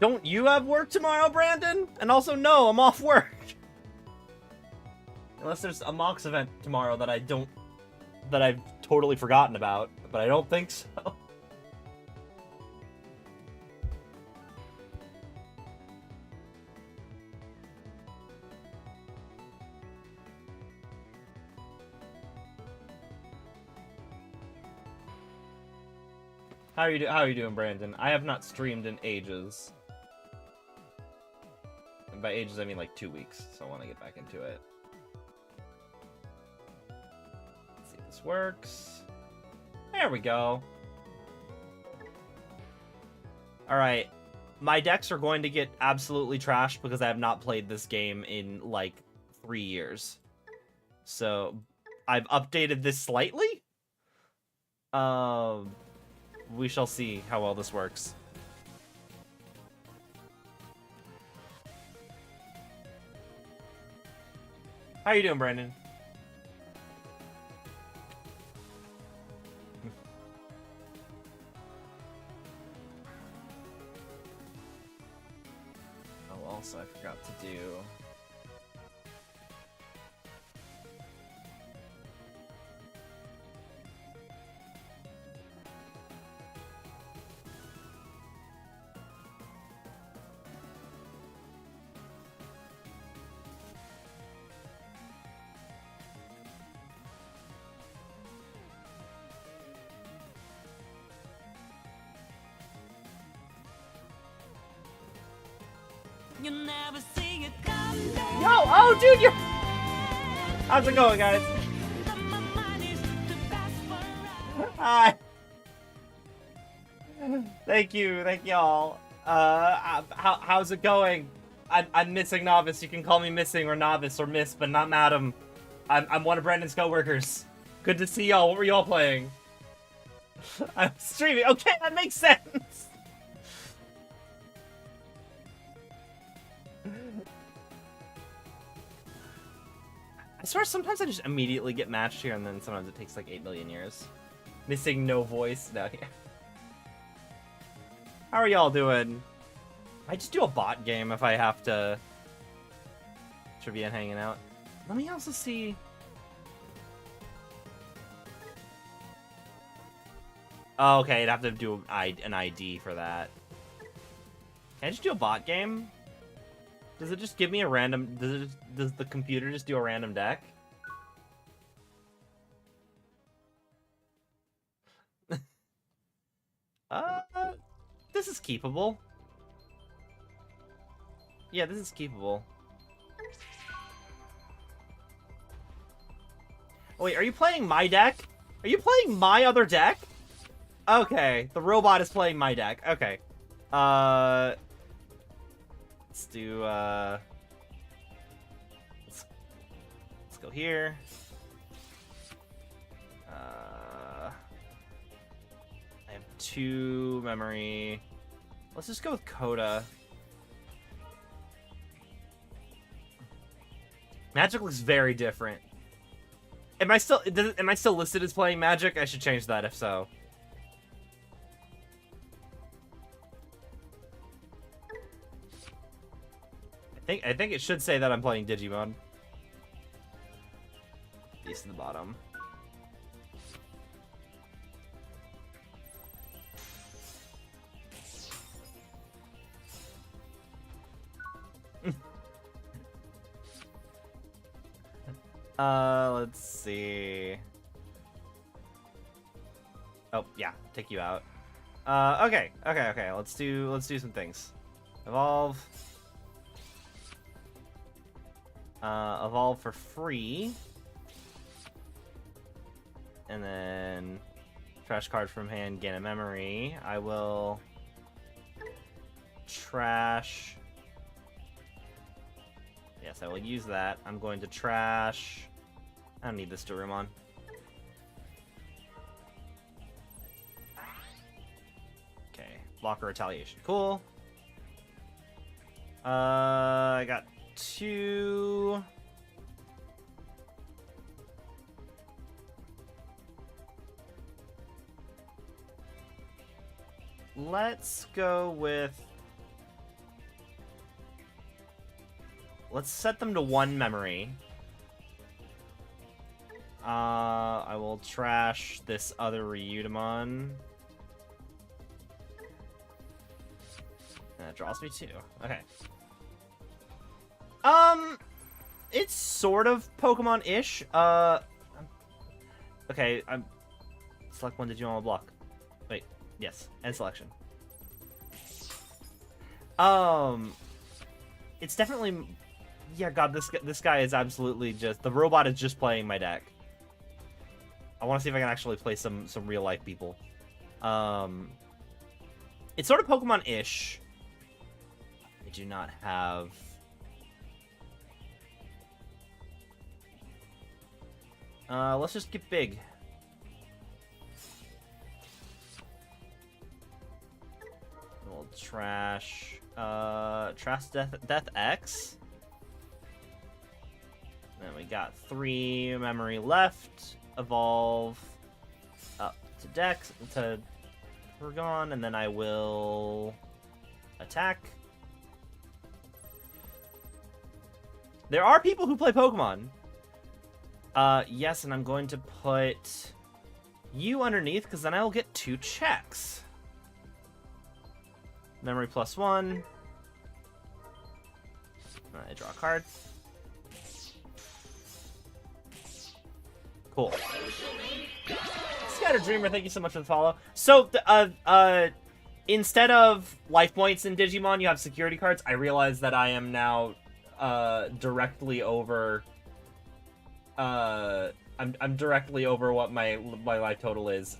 Don't you have work tomorrow, Brandon? And also, no, I'm off work. Unless there's a Mox event tomorrow that I've totally forgotten about, but I don't think so. How are you doing, Brandon? I have not streamed in ages. And by ages, I mean like 2 weeks, so I want to get back into it. Let's see if this works. There we go. Alright. My decks are going to get absolutely trashed because I have not played this game in like 3 years. So, I've updated this slightly. We shall see how well this works. How are you doing, Brandon? Oh, also I forgot to do... You'll never see it come down. Yo! Oh, dude, you're... How's it going, guys? Hi. Thank y'all. How's it going? I'm Missing Novice. You can call me Missing or Novice or Miss, but not Madam. I'm one of Brandon's coworkers. Good to see y'all. What were y'all playing? I'm streaming. Okay, that makes sense. I swear sometimes I just immediately get matched here, and then sometimes it takes like 8 million years. Missing no voice down here. How are y'all doing? I just do a bot game if I have to. Trivia and hanging out. Let me also see. Oh, okay, I'd have to do an ID for that. Can I just do a bot game? Does it just give me a random... Does the computer just do a random deck? This is keepable. Yeah, this is keepable. Oh, wait, are you playing my deck? Are you playing my other deck? Okay, the robot is playing my deck. Okay. Let's do, let's go here. I have 2 memory. Let's just go with Coda. Magic looks very different. Am I still listed as playing Magic? I should change that if so. I think it should say that I'm playing Digimon. Beast in the bottom. Let's see. Oh, yeah, take you out. Okay. Let's do some things. Evolve. Evolve for free. And then trash card from hand, gain a memory. I will trash. Yes, I will use that. I'm going to trash. I don't need this to room on. Okay, blocker retaliation. Cool. I got 2. Let's go with let's set them to 1 memory. I will trash this other Ryudamon. That draws me 2. Okay. It's sort of Pokemon-ish. Okay, select one Digimon block. Wait, yes, end selection. It's definitely, yeah. God, this guy is absolutely just, the robot is just playing my deck. I want to see if I can actually play some real life people. It's sort of Pokemon-ish. I do not have. Let's just get big. We'll trash Death X. Then we got 3 memory left. Evolve up to Dex to Pergon, and then I will attack. There are people who play Pokemon. Yes, and I'm going to put you underneath, because then I'll get 2 checks. Memory +1. I draw a card. Cool. Scatter Dreamer, thank you so much for the follow. So, instead of life points in Digimon, you have security cards. I realize that I am now directly over. I'm directly over what my life total is.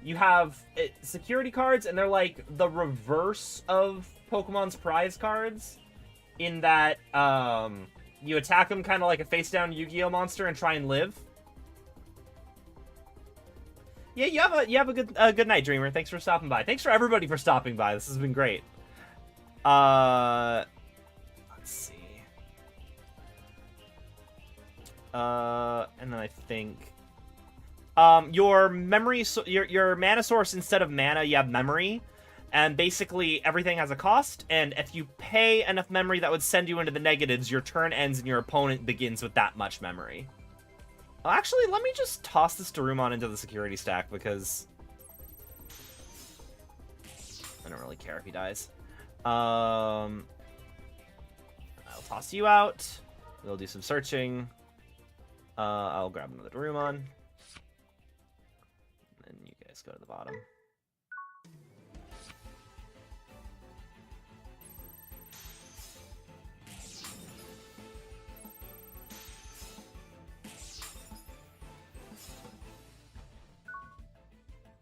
You have security cards, and they're like the reverse of Pokemon's prize cards, in that you attack them kind of like a face-down Yu-Gi-Oh monster and try and live. Yeah, you have a good night, Dreamer. Thanks for stopping by. Thanks for everybody for stopping by. This has been great. Let's see. And then I think your memory, your mana source, instead of mana, you have memory, and basically everything has a cost. And if you pay enough memory, that would send you into the negatives. Your turn ends, and your opponent begins with that much memory. Actually, let me just toss this Darumon into the security stack, because I don't really care if he dies. I'll toss you out. We'll do some searching. I'll grab another Darumon. And then you guys go to the bottom.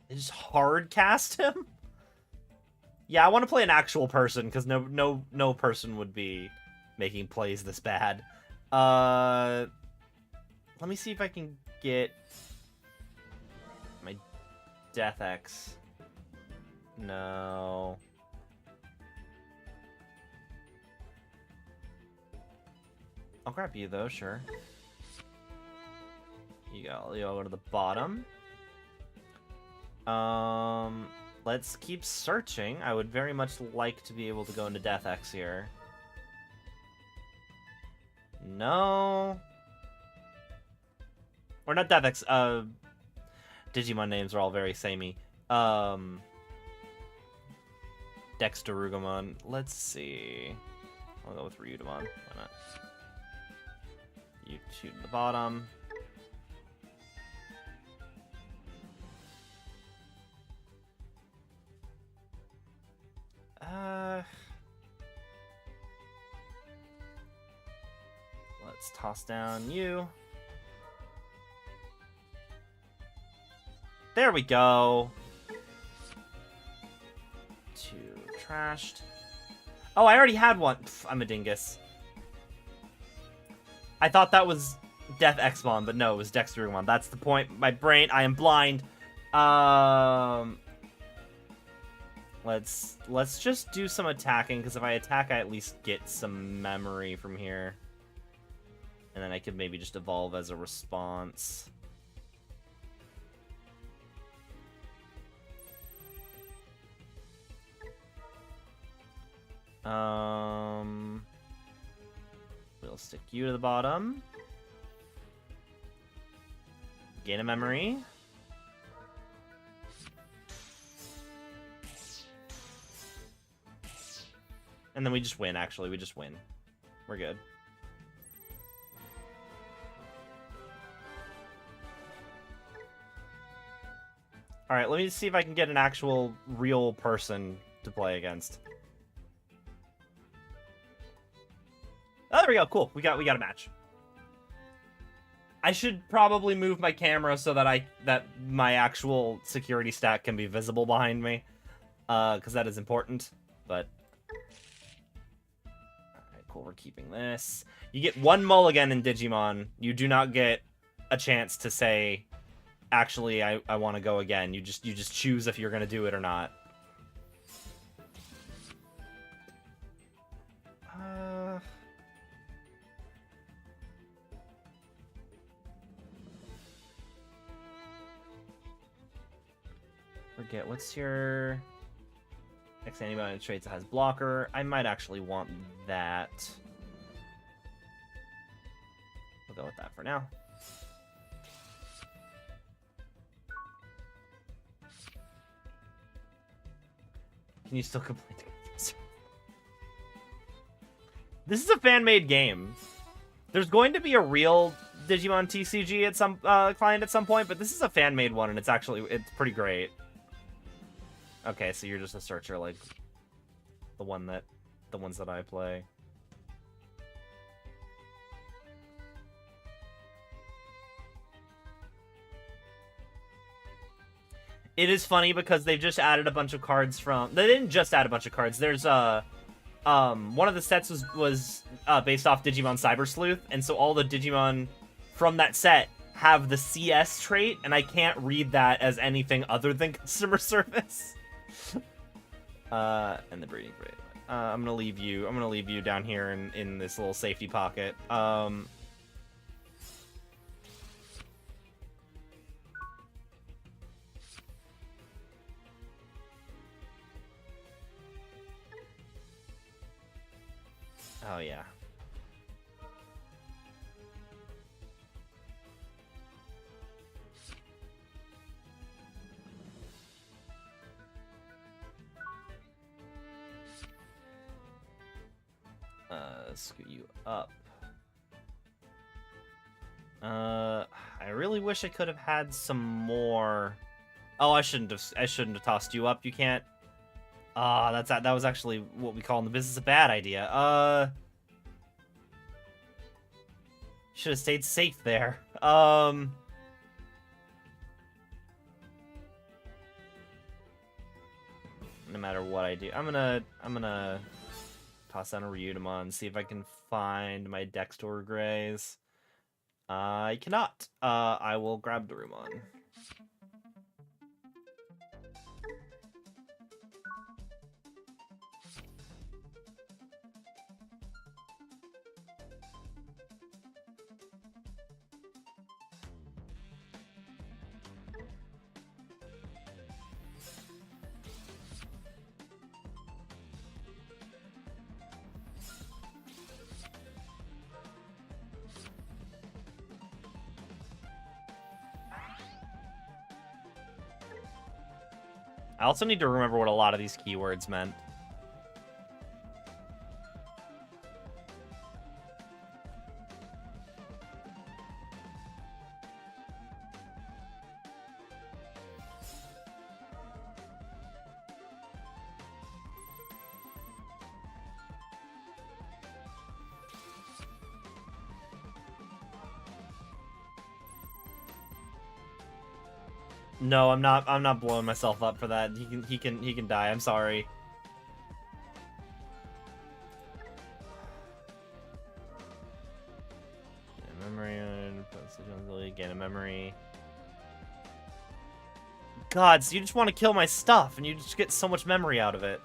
They just hard cast him? Yeah, I want to play an actual person, because no person would be making plays this bad. Let me see if I can get my Death X. No. I'll grab you though, sure. You go to the bottom. Let's keep searching. I would very much like to be able to go into Death X here. No. Or not Death X, Digimon names are all very samey. Dexterugumon. Let's see. I'll go with Ryudamon. Why not? You shoot at the bottom. Let's toss down you. There we go. 2 trashed. Oh, I already had one. Pff, I'm a dingus. I thought that was Death Xmon, but no, it was Dexterumon. That's the point. My brain, I am blind. Let's just do some attacking, because if I attack, I at least get some memory from here. And then I could maybe just evolve as a response. stick you to the bottom. Gain a memory. And then we just win, actually. We just win. We're good. Alright, let me see if I can get an actual real person to play against. Oh, there we go. Cool. We got a match. I should probably move my camera so that my actual security stat can be visible behind me. Because that is important. But alright, cool. We're keeping this. You get one mulligan in Digimon. You do not get a chance to say, actually, I want to go again. You just choose if you're gonna do it or not. Forget what's your next antibiotic traits that has blocker. I might actually want that. We'll go with that for now. Can you still complete the This is a fan-made game. There's going to be a real Digimon TCG at some client at some point, but this is a fan-made one, and it's pretty great. Okay, so you're just a searcher like the ones that I play. It is funny because they've just added a bunch of cards from... They didn't just add a bunch of cards. There's one of the sets was based off Digimon Cyber Sleuth, and so all the Digimon from that set have the CS trait, and I can't read that as anything other than customer service. And the breeding rate. I'm gonna leave you down here in this little safety pocket. Oh yeah. Scoot you up. I really wish I could have had some more. Oh, I shouldn't have tossed you up. You can't. That was actually what we call in the business a bad idea. Should have stayed safe there. No matter what I do, I'm gonna toss down a Ryudomon, see if I can find my Dextor Greys. I cannot. I will grab Darumon. I also need to remember what a lot of these keywords meant. No, I'm not blowing myself up for that. He can die. I'm sorry. Gain a memory. God, so you just want to kill my stuff, and you just get so much memory out of it.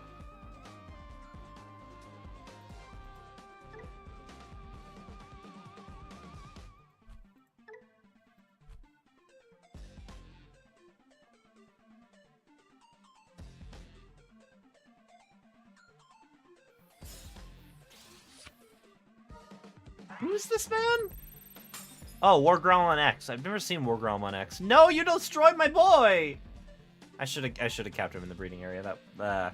Who's this man? Oh, War Gremlin X. I've never seen War Gremlin X. No, you destroyed my boy! I should have kept him in the breeding area. That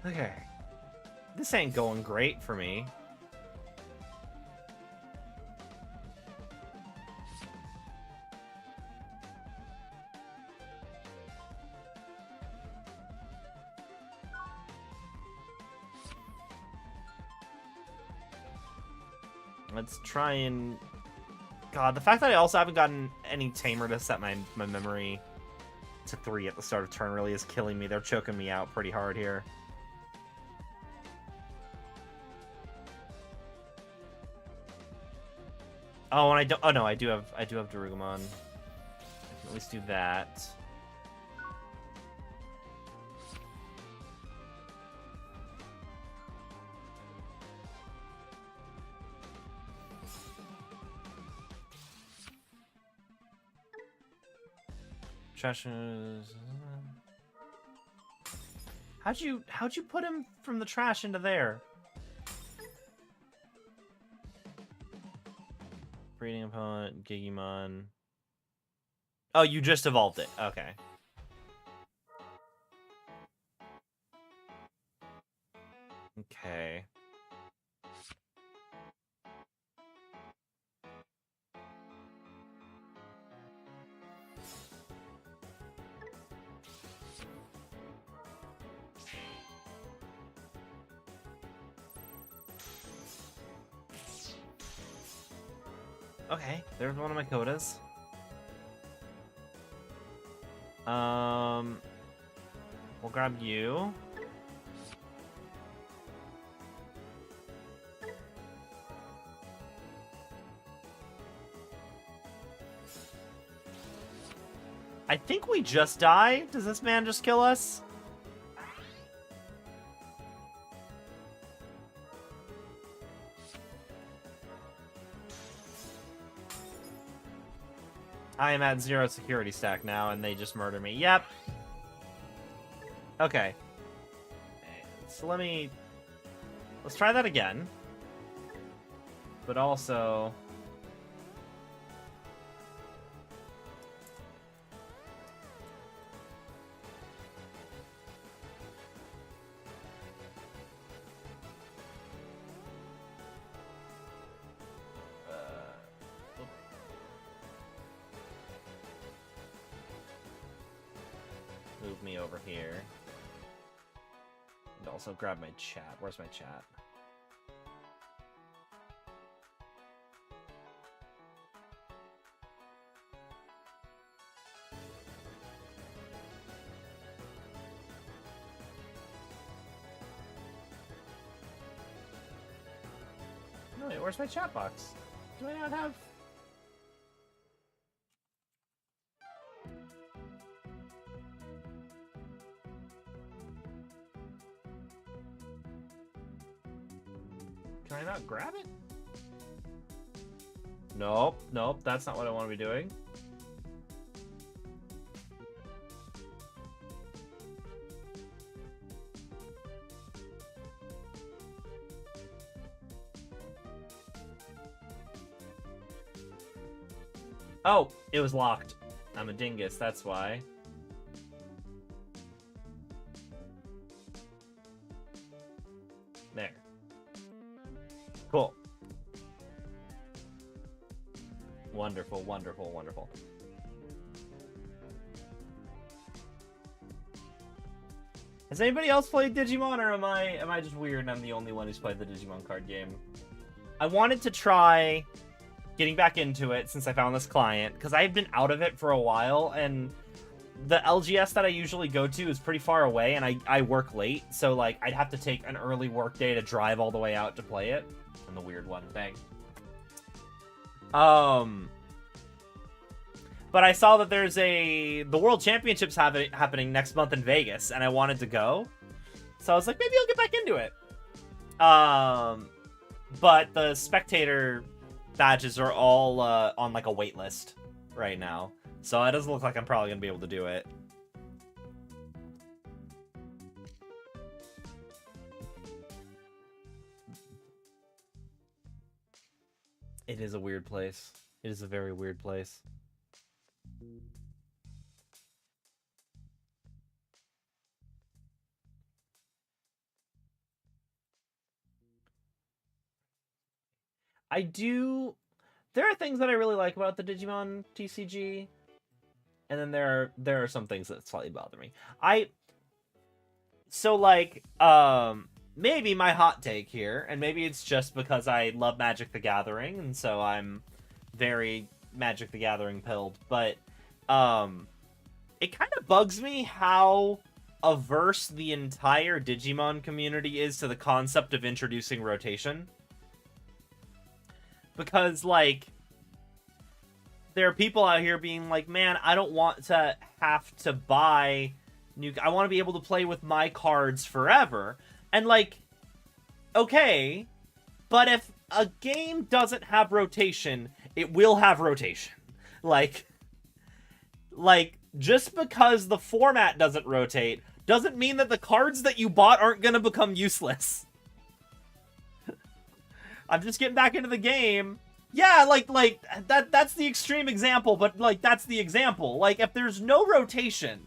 Okay. This ain't going great for me. Let's try and... God, the fact that I also haven't gotten any tamer to set my memory to 3 at the start of turn really is killing me. They're choking me out pretty hard here. Oh, and I don't... Oh, no, I do have Darugumon. I can at least do that. Trash is... How'd you put him from the trash into there? Breeding opponent, Gigimon. Oh, you just evolved it. Okay. Okay. Okay, there's one of my codas. We'll grab you. I think we just die. Does this man just kill us? I am at 0 security stack now, and they just murder me. Yep. Okay. So let's try that again. But also... Move me over here. And also grab my chat. Where's my chat? No, wait, where's my chat box? Do I not have... Can I not grab it? Nope, nope, that's not what I want to be doing. Oh, it was locked. I'm a dingus, that's why. There. Cool. Wonderful, wonderful, wonderful. Has anybody else played Digimon, or am I just weird and I'm the only one who's played the Digimon card game? I wanted to try getting back into it since I found this client, because I've been out of it for a while, and the LGS that I usually go to is pretty far away, and I work late, so like I'd have to take an early work day to drive all the way out to play it. And the weird one thing. But I saw that there's the World Championships happening next month in Vegas, and I wanted to go. So I was like, maybe I'll get back into it. But the spectator badges are all on like a wait list. right now. So it doesn't look like I'm probably going to be able to do it. It is a weird place. It is a very weird place. There are things that I really like about the Digimon TCG, and then there are some things that slightly bother me. Maybe my hot take here, and maybe it's just because I love Magic the Gathering, and so I'm very Magic the Gathering pilled, but it kind of bugs me how averse the entire Digimon community is to the concept of introducing rotation. Because, like, there are people out here being like, man, I don't want to have to buy new... I want to be able to play with my cards forever. And, like, okay, but if a game doesn't have rotation, it will have rotation. Like, just because the format doesn't rotate doesn't mean that the cards that you bought aren't going to become useless. I'm just getting back into the game. Yeah, that's the extreme example, but, like, that's the example. Like, if there's no rotation,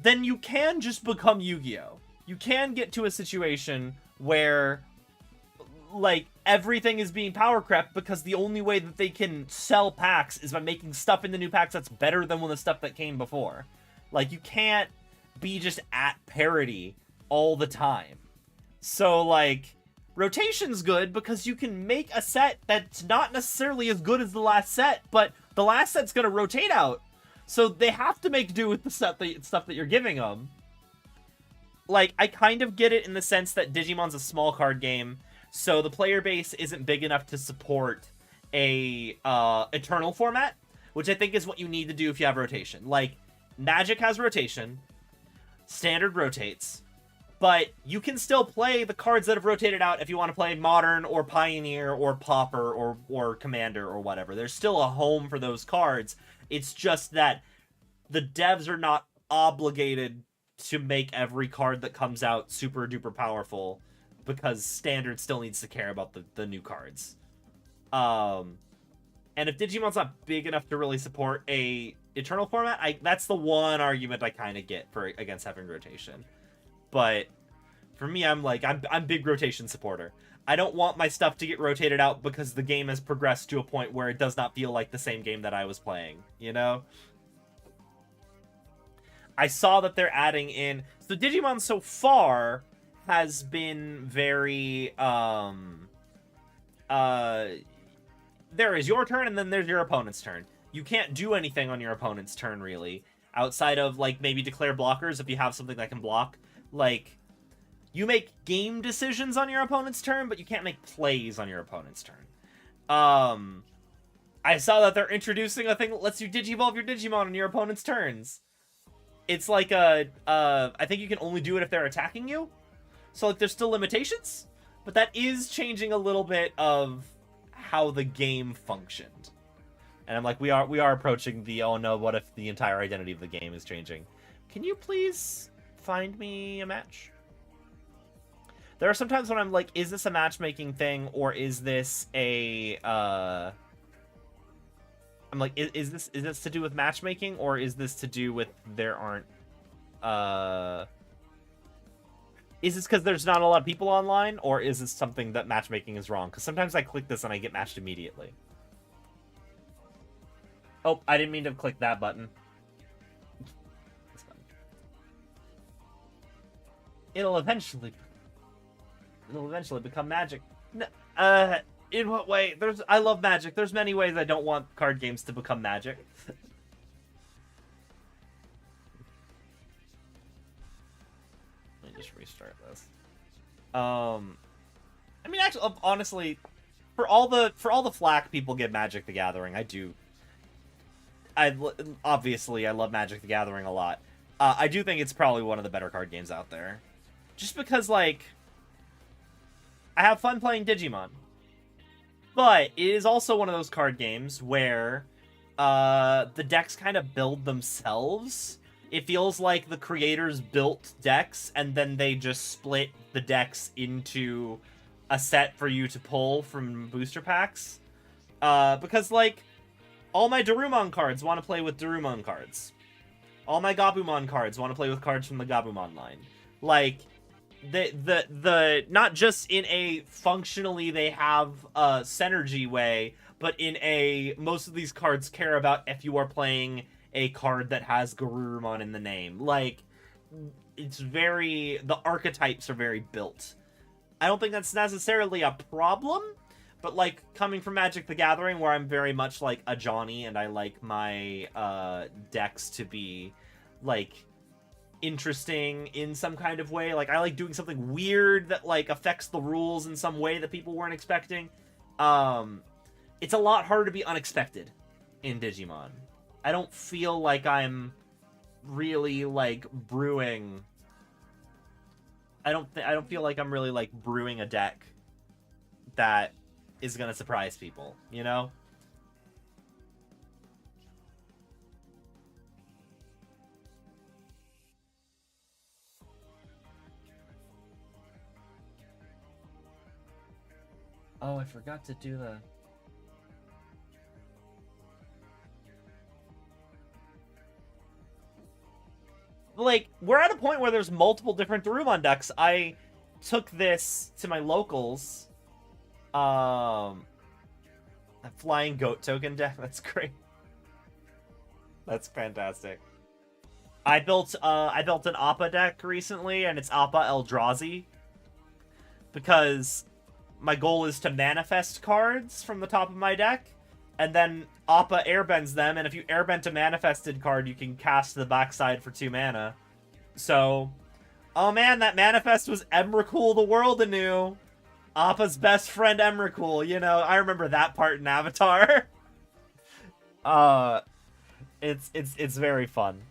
then you can just become Yu-Gi-Oh! You can get to a situation where, like, everything is being power crept because the only way that they can sell packs is by making stuff in the new packs that's better than the stuff that came before. Like, you can't be just at parity all the time. So, like, rotation's good because you can make a set that's not necessarily as good as the last set, but the last set's gonna rotate out. So they have to make do with the stuff that you're giving them. Like, I kind of get it in the sense that Digimon's a small card game, so the player base isn't big enough to support a Eternal format, which I think is what you need to do if you have rotation. Like, Magic has rotation, Standard rotates, but you can still play the cards that have rotated out if you want to play Modern or Pioneer or Pauper or Commander or whatever. There's still a home for those cards. It's just that the devs are not obligated to make every card that comes out super duper powerful because Standard still needs to care about the new cards. And if Digimon's not big enough to really support a Eternal format, that's the one argument I kind of get against having rotation. But for me, I'm big rotation supporter. I don't want my stuff to get rotated out because the game has progressed to a point where it does not feel like the same game that I was playing, you know? I saw that they're adding in... So Digimon so far has been very... there is your turn, and then there's your opponent's turn. You can't do anything on your opponent's turn, really. Outside of, like, maybe declare blockers if you have something that can block. Like, you make game decisions on your opponent's turn, but you can't make plays on your opponent's turn. I saw that they're introducing a thing that lets you digivolve your Digimon on your opponent's turns. It's like I think you can only do it if they're attacking you. So, like, there's still limitations, but that is changing a little bit of how the game functioned. And I'm like, we are approaching the, oh no, what if the entire identity of the game is changing? Can you please find me a match? There are some times when I'm like, is this a matchmaking thing, or is this a, I'm like, is this to do with matchmaking, or is this to do with there aren't, is this because there's not a lot of people online, or is this something that matchmaking is wrong? Because sometimes I click this and I get matched immediately. Oh, I didn't mean to click that button. This button. It'll eventually become Magic. In what way? I love Magic. There's many ways I don't want card games to become Magic. Let me just restart this. I mean, actually, honestly, for all the flack people give Magic the Gathering, obviously I love Magic the Gathering a lot. I do think it's probably one of the better card games out there. Just because, like, I have fun playing Digimon. But it is also one of those card games where the decks kind of build themselves. It feels like the creators built decks and then they just split the decks into a set for you to pull from booster packs. Because, like, all my Darumon cards want to play with Darumon cards. All my Gabumon cards want to play with cards from the Gabumon line. Like, the not just in a functionally they have a synergy way, but in a most of these cards care about if you are playing a card that has Garurumon in the name. Like, it's very... the archetypes are very built. I don't think that's necessarily a problem, but, like, coming from Magic the Gathering, where I'm very much, like, a Johnny, and I like my decks to be, like, interesting in some kind of way. Like, I like doing something weird that, like, affects the rules in some way that people weren't expecting. It's a lot harder to be unexpected in Digimon. I don't feel like I'm really, like, brewing... I don't feel like I'm really, like, brewing a deck that is gonna surprise people, you know? Oh, I forgot to do the... Like, we're at a point where there's multiple different Darumon decks. I took this to my locals. A flying goat token deck. That's great. That's fantastic. I built an Appa deck recently, and it's Appa Eldrazi. Because my goal is to manifest cards from the top of my deck, and then Appa airbends them, and if you airbend a manifested card, you can cast the backside for 2 mana. So, oh man, that manifest was Emrakul the World Anew. Appa's best friend Emrakul, you know, I remember that part in Avatar. It's very fun.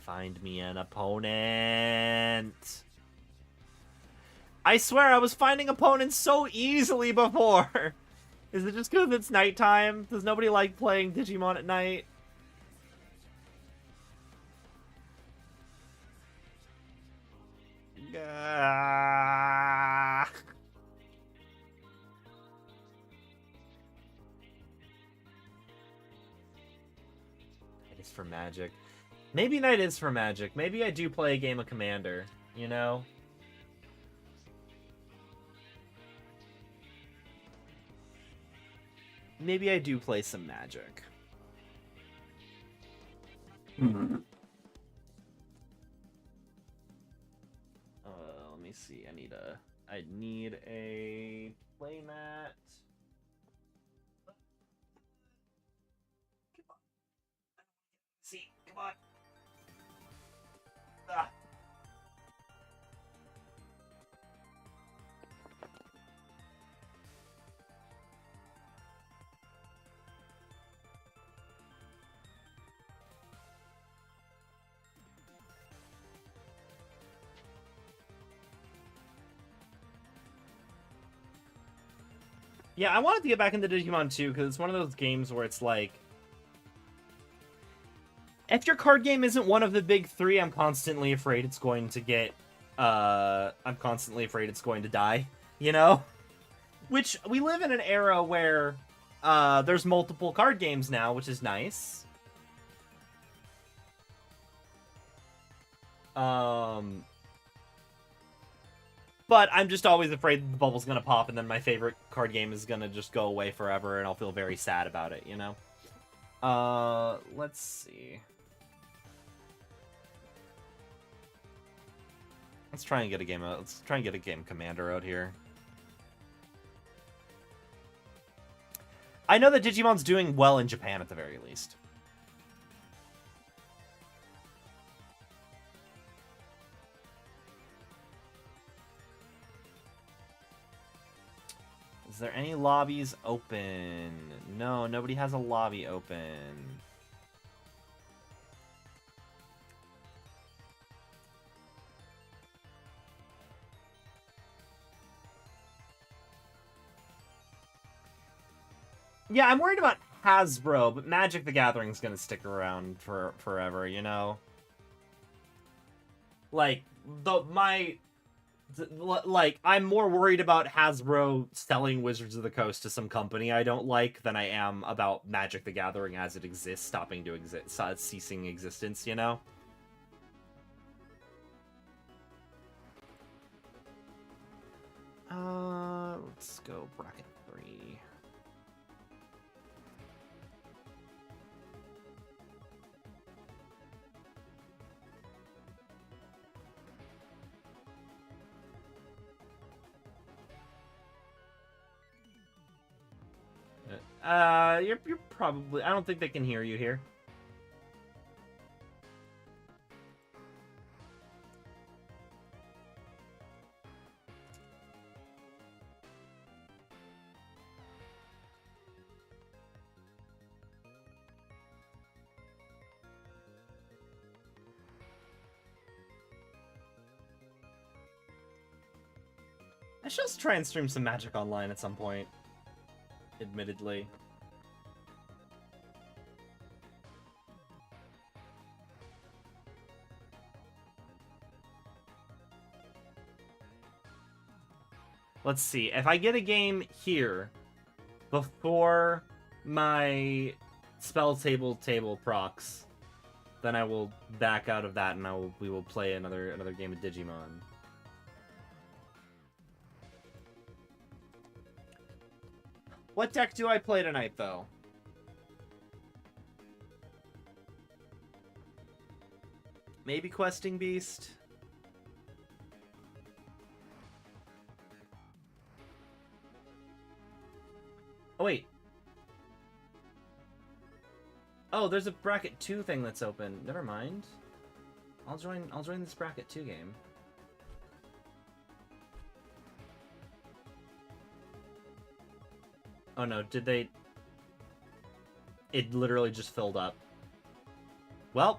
Find me an opponent. I swear I was finding opponents so easily before. Is it just because it's nighttime? Does nobody like playing Digimon at night? It is for Magic. Maybe Night is for Magic. Maybe I do play a game of Commander, you know? Maybe I do play some Magic. Let me see. I need a playmat. Come on. See, come on. Ah. Yeah, I wanted to get back into Digimon too, because it's one of those games where it's like, if your card game isn't one of the big 3, I'm constantly afraid it's going to get, I'm constantly afraid it's going to die, you know? Which, we live in an era where, there's multiple card games now, which is nice. But I'm just always afraid that the bubble's gonna pop and then my favorite card game is gonna just go away forever and I'll feel very sad about it, you know? Let's see. Let's try and get a game out. Let's try and get a game Commander out here. I know that Digimon's doing well in Japan at the very least. Is there any lobbies open? No, nobody has a lobby open. Yeah, I'm worried about Hasbro, but Magic the Gathering's gonna stick around for forever, you know? Like, I'm more worried about Hasbro selling Wizards of the Coast to some company I don't like than I am about Magic the Gathering as it exists stopping to exist, ceasing existence, you know? Let's go bracket 3. You're probably... I don't think they can hear you here. I should also try and stream some Magic Online at some point. Admittedly. Let's see. If I get a game here before my spell table procs, then I will back out of that and we will play another game of Digimon. What deck do I play tonight, though? Maybe Questing Beast? Oh, wait. Oh, there's a bracket 2 thing that's open. Never mind. I'll join this bracket 2 game. Oh no, did they... It literally just filled up. Well...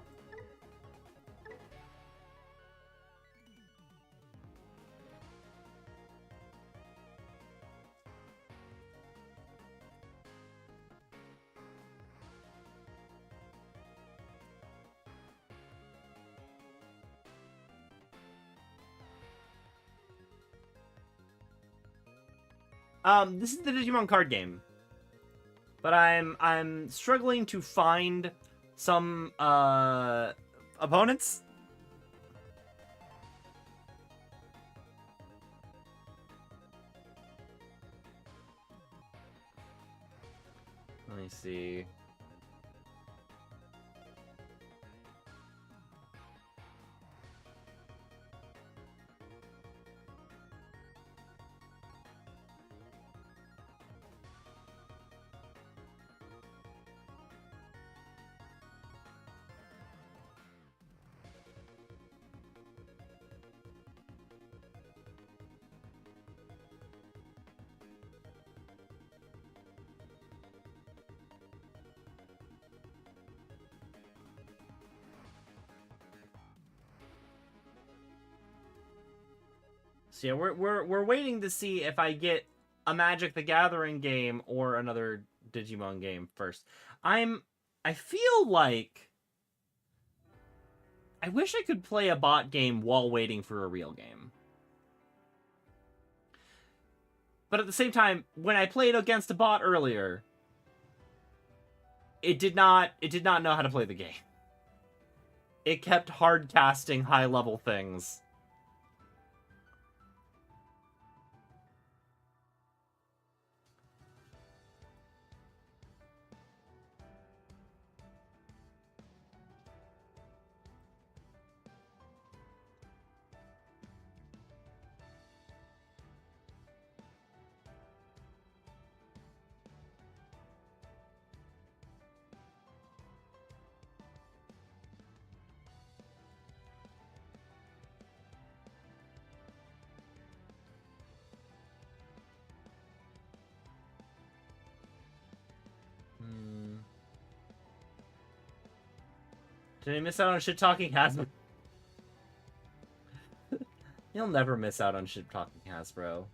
this is the Digimon card game. But I'm struggling to find some opponents. Let me see. So yeah, we're waiting to see if I get a Magic the Gathering game or another Digimon game first. I feel like I wish I could play a bot game while waiting for a real game. But at the same time, when I played against a bot earlier, it did not know how to play the game. It kept hard casting high level things. Did I miss out on shit-talking Hasbro? You'll never miss out on shit-talking Hasbro.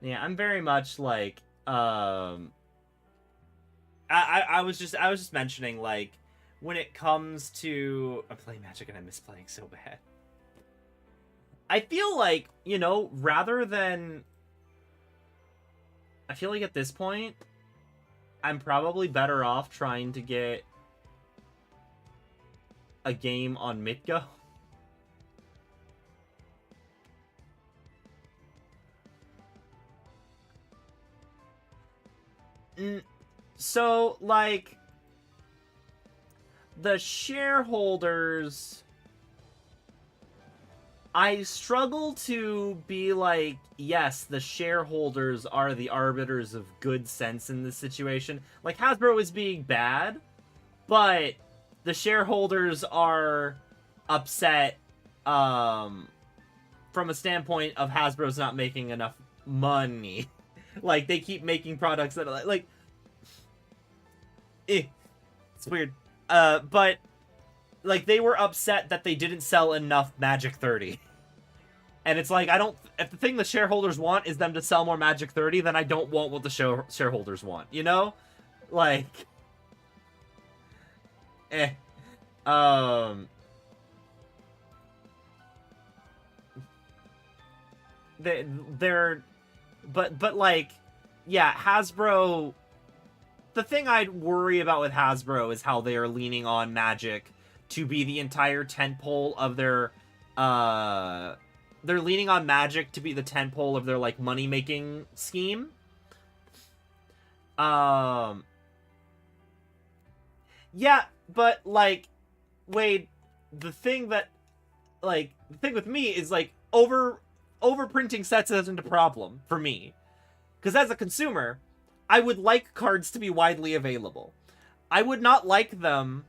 Yeah, I'm very much like... I was just mentioning, like, when it comes to... I'm playing Magic and I miss playing so bad. I feel like, you know, rather than... I feel like at this point, I'm probably better off trying to get a game on MitGo. So, like, the shareholders... I struggle to be like, yes, the shareholders are the arbiters of good sense in this situation. Like, Hasbro is being bad, but the shareholders are upset from a standpoint of Hasbro's not making enough money. Like, they keep making products that are like it's weird. But like, they were upset that they didn't sell enough Magic 30. And it's like, if the thing the shareholders want is them to sell more Magic 30, then I don't want what the shareholders want, you know? Like, but like, yeah, Hasbro... The thing I'd worry about with Hasbro is how they are leaning on Magic to be the entire tentpole of their, they're leaning on Magic to be the tentpole of their, like, money-making scheme. Yeah, but, like, Wade, the thing with me is, like, overprinting sets isn't a problem for me. Because as a consumer, I would like cards to be widely available. I would not like them...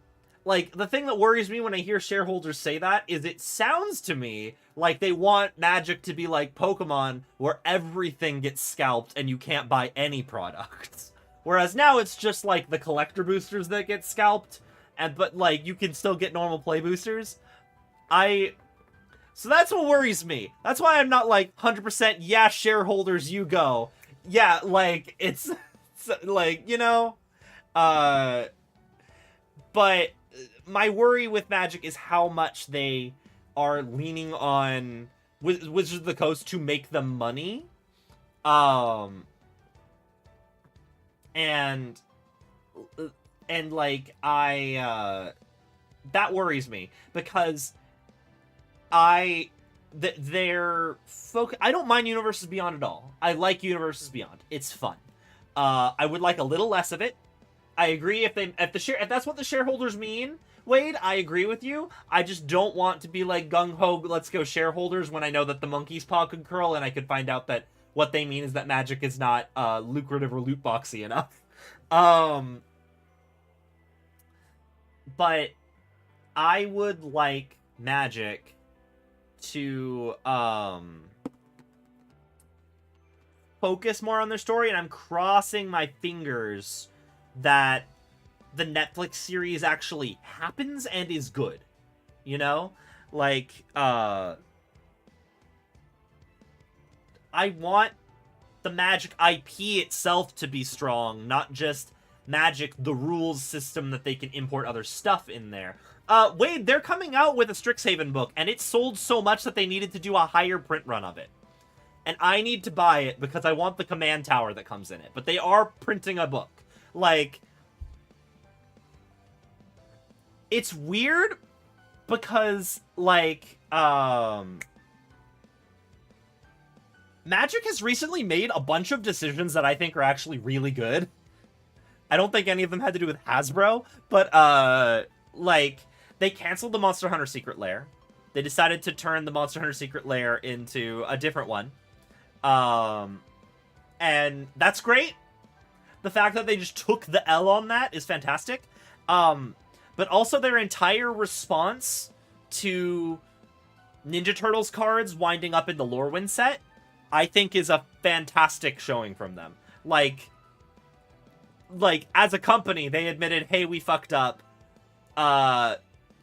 Like, the thing that worries me when I hear shareholders say that is it sounds to me like they want Magic to be like Pokemon, where everything gets scalped and you can't buy any products. Whereas now it's just, like, the collector boosters that get scalped, but, like, you can still get normal play boosters. So that's what worries me. That's why I'm not, like, 100%, yeah, shareholders, you go. Yeah, like, it's like, you know? But my worry with Magic is how much they are leaning on Wizards of the Coast to make them money. And like, that worries me, because their focus... I don't mind Universes Beyond at all. I like Universes Beyond. It's fun. I would like a little less of it. I agree if that's what the shareholders mean, Wade, I agree with you. I just don't want to be like gung-ho, let's go shareholders, when I know that the monkey's paw could curl and I could find out that what they mean is that Magic is not lucrative or loot boxy enough. But I would like Magic to focus more on their story, and I'm crossing my fingers that the Netflix series actually happens and is good. You know? Like, I want the Magic IP itself to be strong, not just Magic, the rules system that they can import other stuff in there. Wade, they're coming out with a Strixhaven book, and it sold so much that they needed to do a higher print run of it. And I need to buy it because I want the command tower that comes in it. But they are printing a book. Like, it's weird because, like, Magic has recently made a bunch of decisions that I think are actually really good. I don't think any of them had to do with Hasbro, but, like, they canceled the Monster Hunter Secret Lair. They decided to turn the Monster Hunter Secret Lair into a different one. And that's great. The fact that they just took the L on that is fantastic. But also their entire response to Ninja Turtles cards winding up in the Lorwyn set, I think is a fantastic showing from them. Like, as a company, they admitted, hey, we fucked up.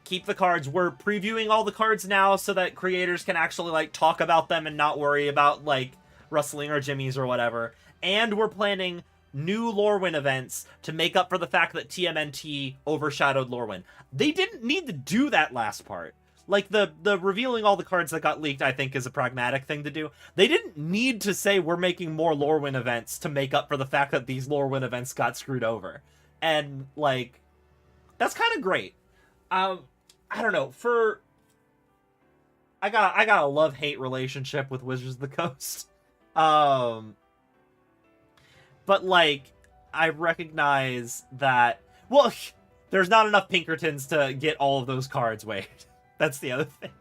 Keep the cards. We're previewing all the cards now so that creators can actually, like, talk about them and not worry about, like, rustling our jimmies or whatever. and we're planning new Lorwyn events to make up for the fact that TMNT overshadowed Lorwyn. They didn't need to do that last part. Like, the revealing all the cards that got leaked, I think, is a pragmatic thing to do. They didn't need to say we're making more Lorwyn events to make up for the fact that these Lorwyn events got screwed over. And, like, that's kind of great. I don't know, I got a love-hate relationship with Wizards of the Coast. But, like, I recognize that, well, there's not enough Pinkertons to get all of those cards waived. That's the other thing.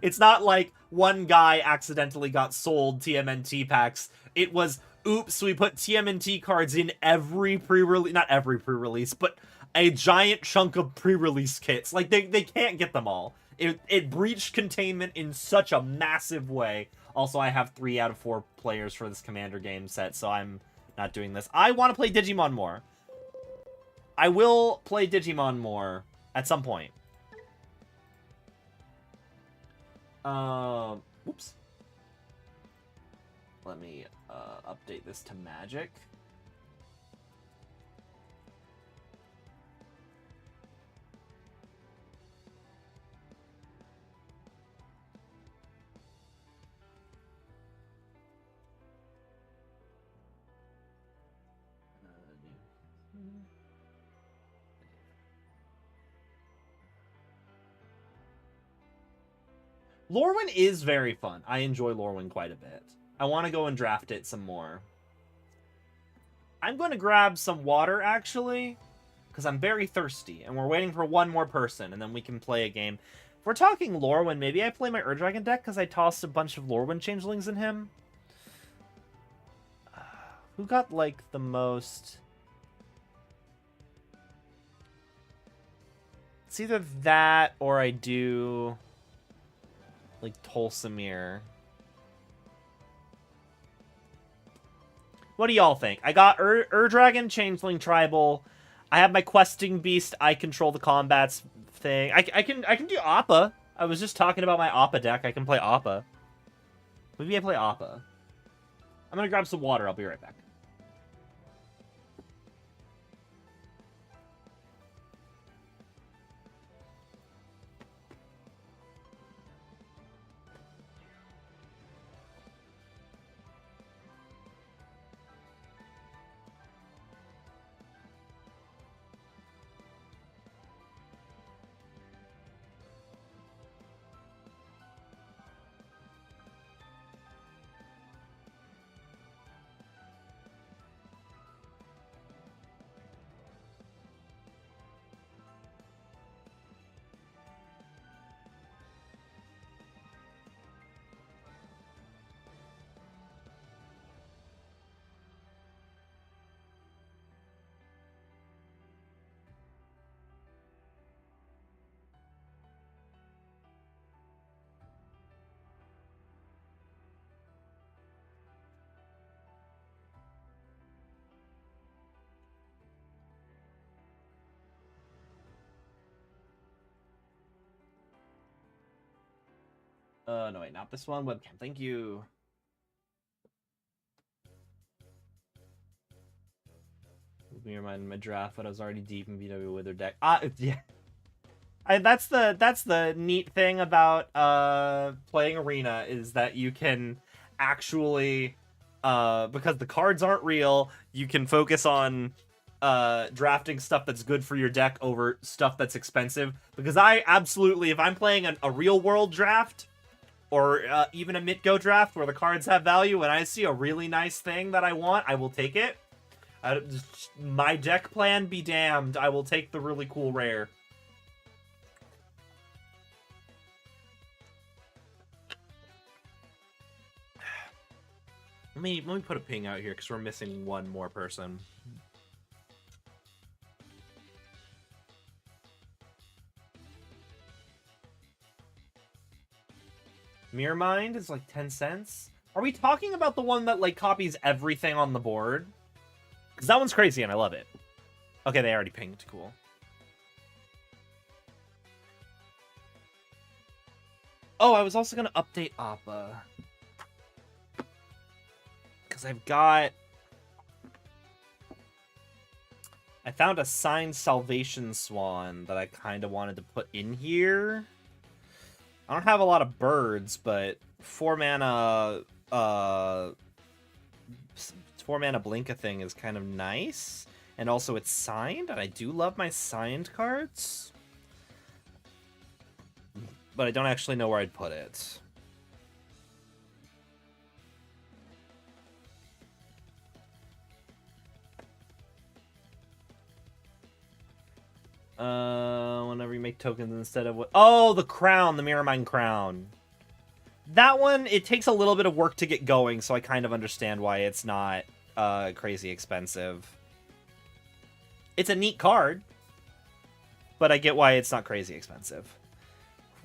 It's not like one guy accidentally got sold TMNT packs. It was, oops, we put TMNT cards in every pre-release, not every pre-release, but a giant chunk of pre-release kits. Like, they can't get them all. It breached containment in such a massive way. Also, I have 3 out of 4 players for this Commander game set, so I'm not doing this. I want to play Digimon more. I will play Digimon more at some point. Oops. Let me update this to Magic. Lorwyn is very fun. I enjoy Lorwyn quite a bit. I want to go and draft it some more. I'm going to grab some water, actually, because I'm very thirsty, and we're waiting for one more person, and then we can play a game. If we're talking Lorwyn, maybe I play my Ur-Dragon deck, because I tossed a bunch of Lorwyn changelings in him. Who got, like, the most... It's either that, or I do... like, Tolsimir. What do y'all think? I got Ur-Dragon, Changeling, Tribal. I have my Questing Beast. I control the combats thing. I can do Appa. I was just talking about my Appa deck. I can play Appa. Maybe I play Appa. I'm gonna grab some water. I'll be right back. No, wait, not this one. Webcam, thank you. Me remind my draft, but I was already deep in VW Wither deck. Yeah. That's the neat thing about playing Arena, is that you can actually, because the cards aren't real, you can focus on drafting stuff that's good for your deck over stuff that's expensive. Because I absolutely, if I'm playing a real world draft, or even a Mitgo draft where the cards have value, and I see a really nice thing that I want, I will take it. My deck plan be damned, I will take the really cool rare. Let me put a ping out here, because we're missing one more person. Mirror Mind is like 10 cents. Are we talking about the one that like copies everything on the board? Because that one's crazy and I love it. Okay, they already pinged. Cool. Oh, I was also going to update Appa. Because I've got I found a signed Salvation Swan that I kind of wanted to put in here. I don't have a lot of birds, but 4 mana, 4 mana Blink a thing is kind of nice. And also it's signed, and I do love my signed cards. But I don't actually know where I'd put it. Whenever you make tokens instead of what... Oh, the crown, the Mirror Mine crown. That one, it takes a little bit of work to get going, so I kind of understand why it's not crazy expensive. It's a neat card, but I get why it's not crazy expensive.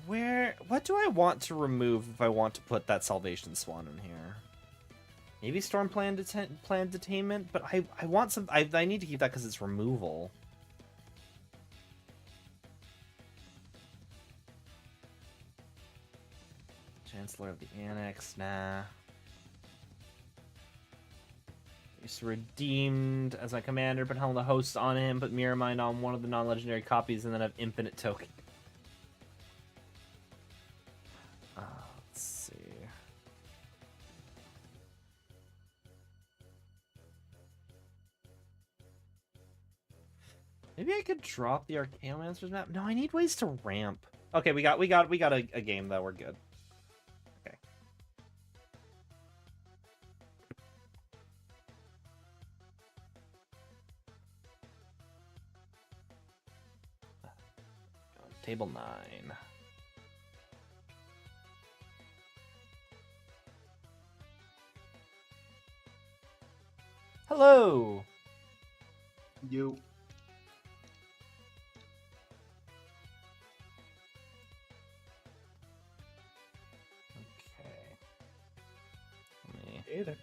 What do I want to remove if I want to put that Salvation Swan in here? Maybe Storm Plan Detainment, but I want some... I need to keep that because it's removal. Chancellor of the Annex, nah. He's redeemed as my commander, but held the host on him, put Mirror Mind on one of the non-legendary copies, and then have infinite token. Let's see. Maybe I could drop the Archaeomancer's map. No, I need ways to ramp. Okay, we got a game though. We're good. Okay. Table 9. Hello. You. Okay. Hey there.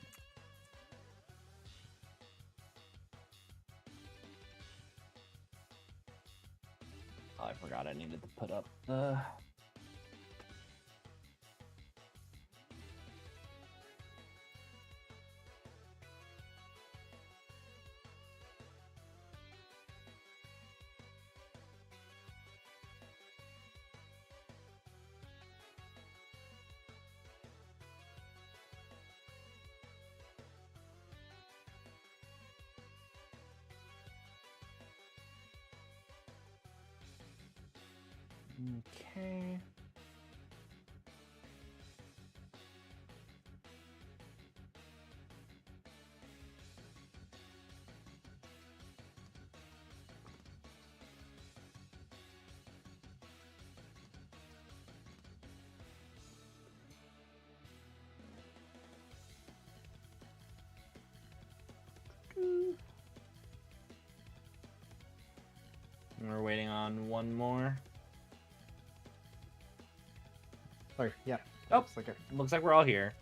Oh, I forgot I needed to put up the... Okay. We're waiting on one more. Sorry, yeah. Oh. Looks like Looks like we're all here.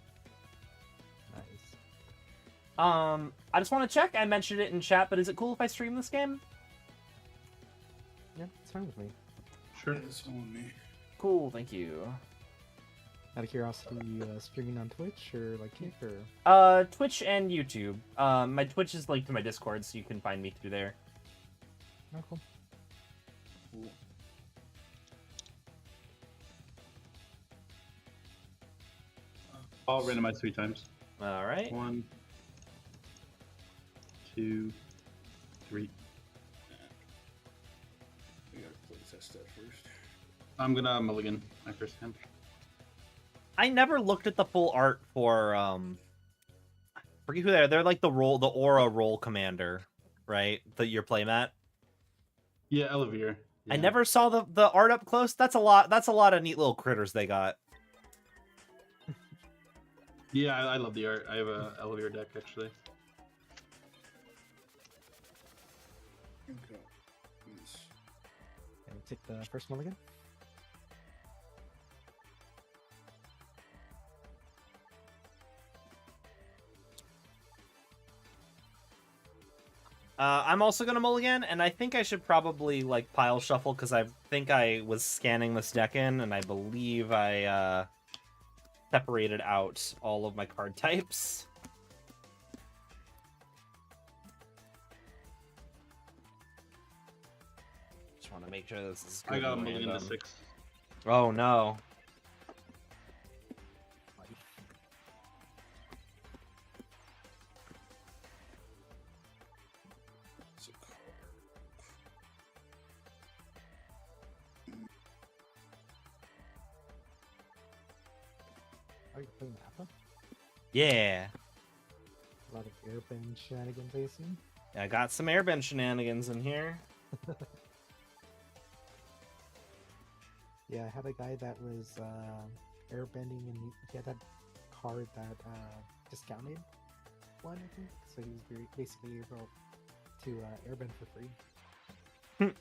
nice. I just want to check. I mentioned it in chat, but is it cool if I stream this game? Yeah, it's fine with me. Sure. It's on me. Cool, thank you. Out of curiosity, you streaming on Twitch or like Kick or? Twitch and YouTube. My Twitch is linked to my Discord, so you can find me through there. Oh, cool. Cool. I'll randomize 3 times. All right. 1, 2, 3. We gotta place that stuff first. I'm gonna mulligan my first hand. I never looked at the full art for forget who they are. They're like the aura role commander, right? Your playmat. Yeah, Elevere. I Yeah. never saw the art up close. That's a lot of neat little critters they got. Yeah, I love the art. I have a Elevere deck actually. Okay. Yes. Can we take the first mulligan? I'm also gonna mulligan, and I think I should probably like pile shuffle because I think I was scanning this deck in, and I believe I separated out all of my card types. to make sure this is I good got a and million to random. 6. Oh no. It's a card. Are you playing Napa? Yeah. A lot of airbend shenanigans, I assume. I got some airbend shenanigans in here. Yeah, I had a guy that was airbending, and he had that card that discounted one, I think. So he was basically able to airbend for free.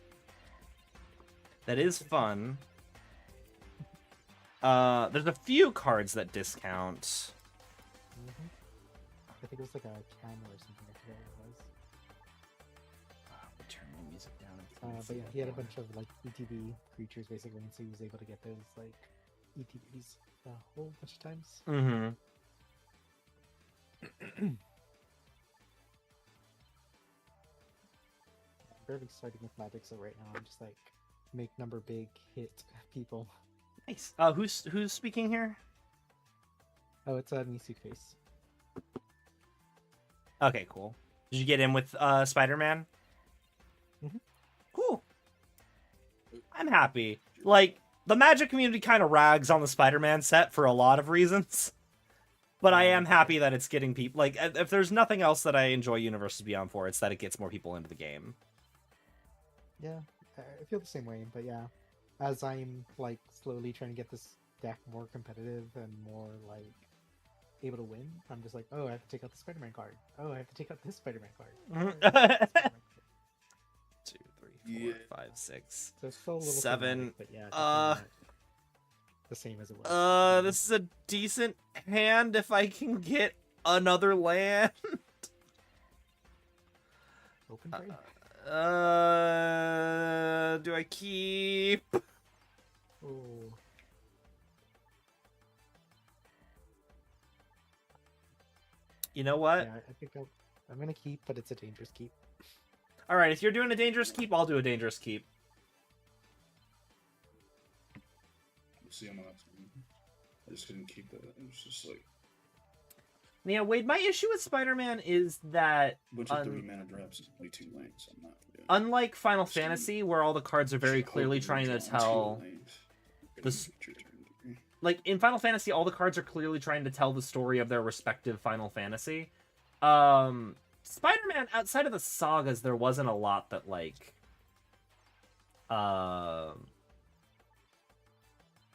That is fun. There's a few cards that discount. I think it was like a camera or something. I forget what it was. Turn my music down. But yeah, he had a bunch of like ETB creatures basically, and so he was able to get those like ETBs a whole bunch of times. Mm-hmm. I'm barely starting with Magic, so right now I'm just like make number big, hit people. Nice. Who's speaking here? Oh, it's a Nisu face. Okay, cool. Did you get in with Spider-Man? Mhm. Cool. I'm happy. Like, the Magic community kind of rags on the Spider-Man set for a lot of reasons. But I am happy that it's getting people... Like, if there's nothing else that I enjoy Universes Beyond for, it's that it gets more people into the game. Yeah, I feel the same way, but yeah, as I'm like slowly trying to get this deck more competitive and more like able to win, I'm just like, oh, I have to take out the Spider-Man card. Oh, I have to take out this Spider-Man card. Oh, I have to take out this Spider-Man card. 2, 3, 4, Yeah. 5, 6. So it's still a little 7, dramatic, but yeah, definitely not the same as it was. This is a decent hand if I can get another land. Open trade. Do I keep? Oh, You know what? yeah, I think I'm gonna keep, but it's a dangerous keep. All right, if you're doing a dangerous keep, I'll do a dangerous keep. We'll see on the next one. I just couldn't keep that. It was just like Yeah, Wade, my issue with Spider-Man is that a bunch of 30 mana drops is only 2 lanes. I'm not. Yeah. unlike Final Fantasy, where all the cards are very clearly trying to tell the like in Final Fantasy, all the cards are clearly trying to tell the story of their respective Final Fantasy. Spider-Man, outside of the sagas, there wasn't a lot that like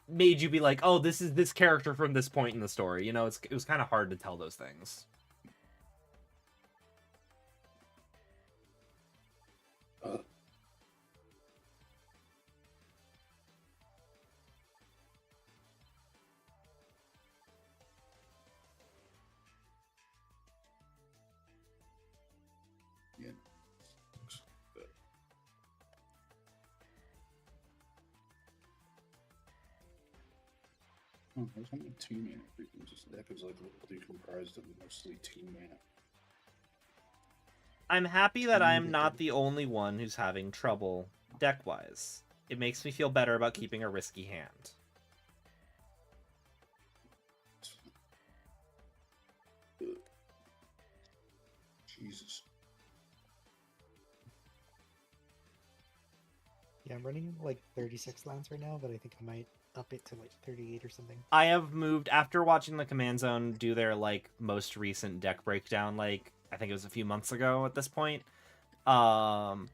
made you be like, oh, this is this character from this point in the story. You know, it was kind of hard to tell those things. Yeah. Oh, there's only 2 mana frequencies. This deck is like literally comprised of mostly 2 mana. I'm happy that I'm not the only one who's having trouble deck-wise. It makes me feel better about keeping a risky hand. Jesus. Yeah, I'm running like 36 lands right now, but I think I might up it to like 38 or something. I have moved, after watching the Command Zone do their, like, most recent deck breakdown, like, I think it was a few months ago at this point. And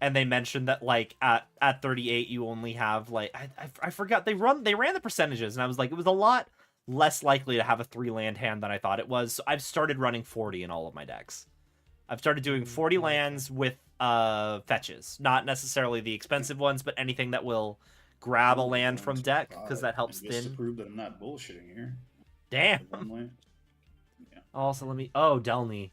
they mentioned that, like, at 38, you only have, like, I forgot, they ran the percentages, and I was like, it was a lot less likely to have a 3-land hand than I thought it was. So I've started running 40 in all of my decks. I've started doing 40 lands with fetches. Not necessarily the expensive ones, but anything that will grab a land from deck, because that helps Just to thin. prove that I'm not bullshitting here. Damn. One land. Yeah. Also, let me... Oh, Delny.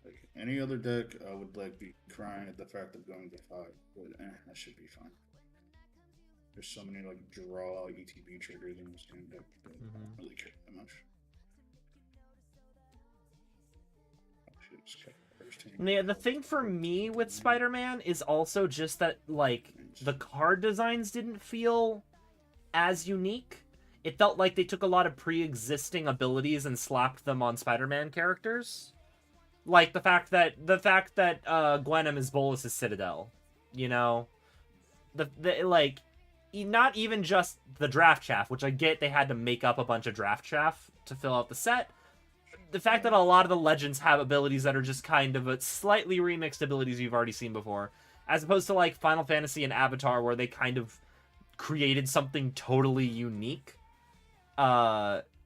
Like any other deck, I would like be crying at the fact of going to 5, but that should be fine. There's so many like draw ETB triggers in this game deck that I don't really care that much. Oh, shit, Yeah, the thing for me with Spider-Man is also just that, like, the card designs didn't feel as unique. It felt like they took a lot of pre-existing abilities and slapped them on Spider-Man characters. Like the fact that Gwenom is Bolus's Citadel, you know, like, not even just the draft chaff, which I get they had to make up a bunch of draft chaff to fill out the set. The fact that a lot of the legends have abilities that are just kind of a slightly remixed abilities you've already seen before, as opposed to like Final Fantasy and Avatar, where they kind of created something totally unique.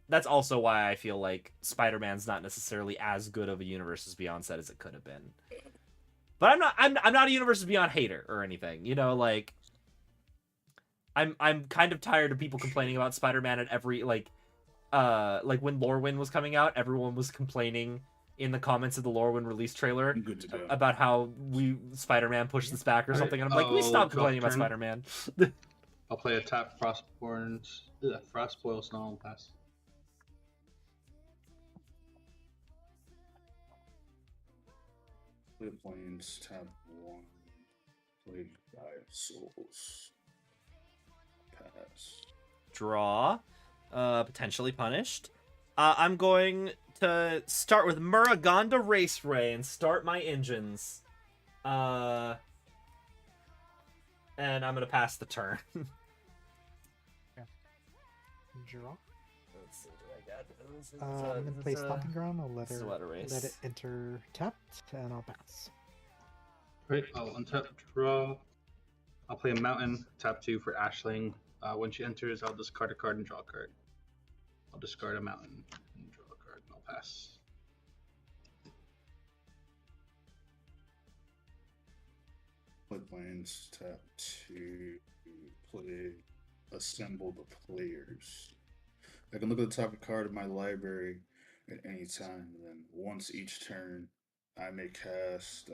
That's also why I feel like Spider-Man's not necessarily as good of a Universes Beyond set as it could have been. But I'm not a Universes Beyond hater or anything. You know, like I'm kind of tired of people complaining about Spider-Man at every like when Lorwyn was coming out, everyone was complaining in the comments of the Lorwyn release trailer Good to go. about how Spider-Man pushed this back or something. And I'm like, we stop complaining about Spider-Man. I'll play a tap Frostboil Snow and pass. Play Plains, tab 1. Play 5 souls. Pass. Draw. Potentially punished. I'm going to start with Muragonda Raceway and start my engines. And I'm going to pass the turn. Draw. Let's see what I got. I'm gonna play Stomping Ground. I'll let race. it enter tapped, and I'll pass. Right, I'll untap, draw. I'll play a mountain, tap 2 for Ashling. When she enters, I'll discard a card and draw a card. I'll discard a mountain and draw a card, and I'll pass. Play Plains, tab 2. Play Assemble the Players. I can look at the top of the card of my library at any time. Then once each turn, I may cast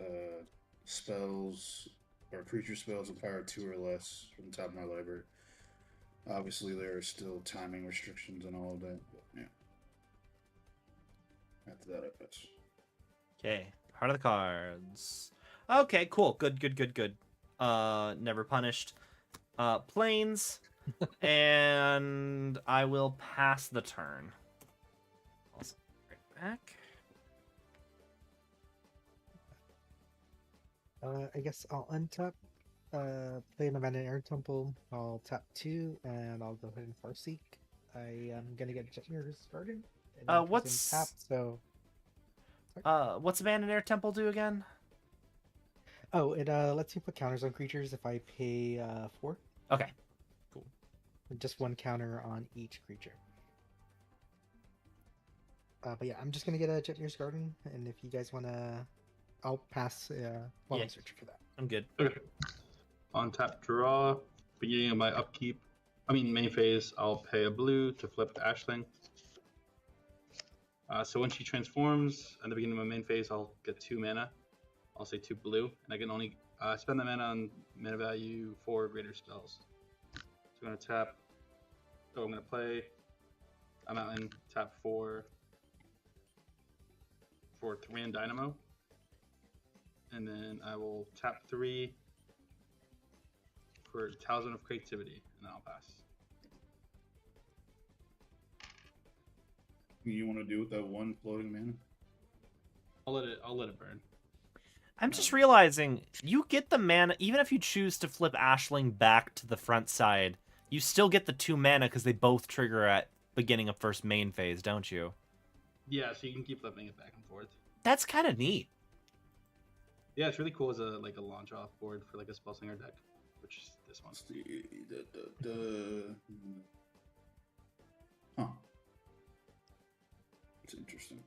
spells or creature spells with power 2 or less from the top of my library. Obviously, there are still timing restrictions and all of that. But yeah. After that, I pass. Okay, heart of the cards. Okay, cool. Good. Never punished. Planes. And I will pass the turn. Also, right back. I guess I'll untap, play an Abandoned Air Temple. I'll tap 2, and I'll go ahead and Farseek. I am gonna get Jetmir's Garden. What's tapped? So. What's Abandoned Air Temple do again? Oh, it lets you put counters on creatures if I pay 4. Okay. Just 1 counter on each creature. But yeah, I'm just gonna get a Jetmir's Garden, and if you guys wanna, I'll pass while Yeah. I'm searching for that. I'm good. Okay. On tap, draw. Beginning of my upkeep. Main phase, I'll pay a blue to flip the Ashling. So when she transforms, at the beginning of my main phase, I'll get 2 mana. I'll say 2 blue, and I can only spend the mana on mana value 4 or greater spells. So I'm going to tap. So I'm going to play a mountain, tap 4 for 3 and Dynamo. And then I will tap 3 for Talisman of Creativity, and then I'll pass. You want to do with that 1 floating mana? I'll let it burn. I'm just realizing you get the mana even if you choose to flip Ashling back to the front side. You still get the 2 mana because they both trigger at beginning of first main phase, don't you? Yeah, so you can keep flipping it back and forth. That's kind of neat. Yeah, it's really cool as a launch off board for like a Spellslinger deck, which is this one. Huh. It's interesting.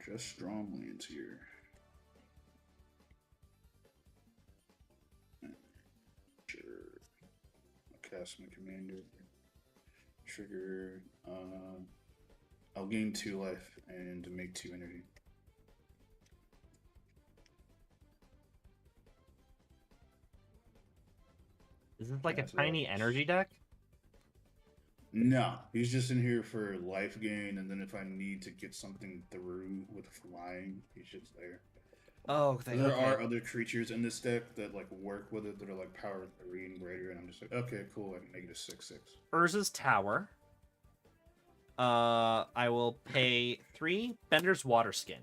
Just strong lands here. Sure. I'll cast my commander. Trigger. I'll gain 2 life and make 2 energy. Isn't it like Yeah, a so tiny that's- energy deck? No, he's just in here for life gain, and then if I need to get something through with flying, he's just there. Oh, There are other creatures in this deck that like work with it that are like power 3 and greater, and I'm just like, okay, cool, I can make it a 6/6. Urza's Tower. I will pay 3 Bender's Water Skin.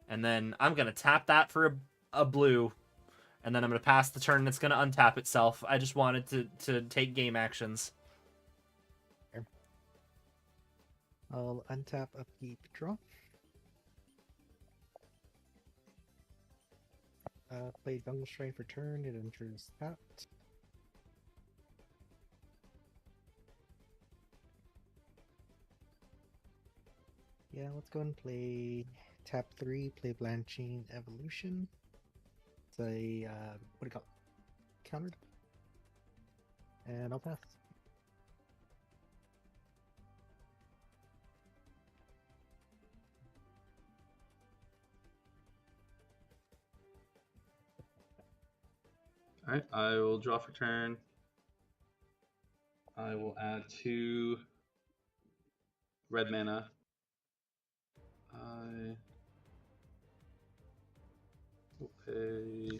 And then I'm going to tap that for a blue. And then I'm going to pass the turn and it's going to untap itself. I just wanted to take game actions. I'll untap, upkeep, draw. Play Jungle Strain for turn. It enters tapped. Yeah, let's go and play tap 3. Play Blanching Evolution. It's a what do you call it? Countered. And I'll pass. Alright, I will draw for turn. I will add 2 red mana. I will pay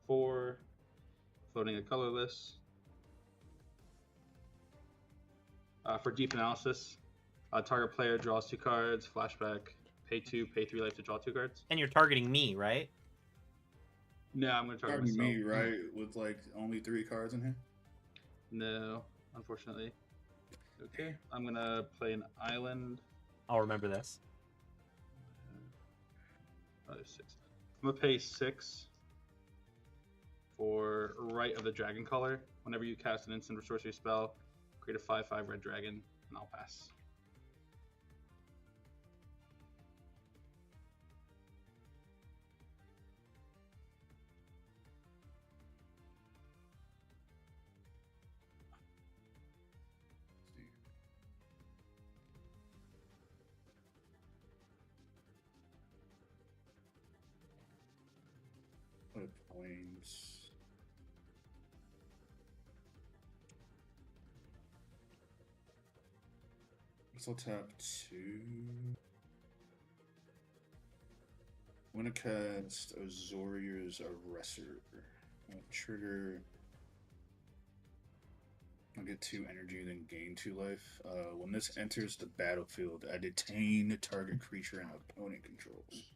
4, floating a colorless. For deep analysis, target player draws 2 cards, flashback, pay 2, pay 3 life to draw 2 cards. And you're targeting me, right? No, I'm going to target Probably myself. me, right? With like only 3 cards in here. No, unfortunately. Okay, I'm going to play an island. I'll remember this. 5, 6. I'm going to pay 6 for Rite of the Dragon color. Whenever you cast an instant or sorcery spell, create a 5/5 red dragon, and I'll pass. What planes? So tap 2. I'm gonna cast Azoria's Arrestor. Trigger. I'll get 2 energy, then gain 2 life. When this enters the battlefield, I detain the target creature and opponent controls.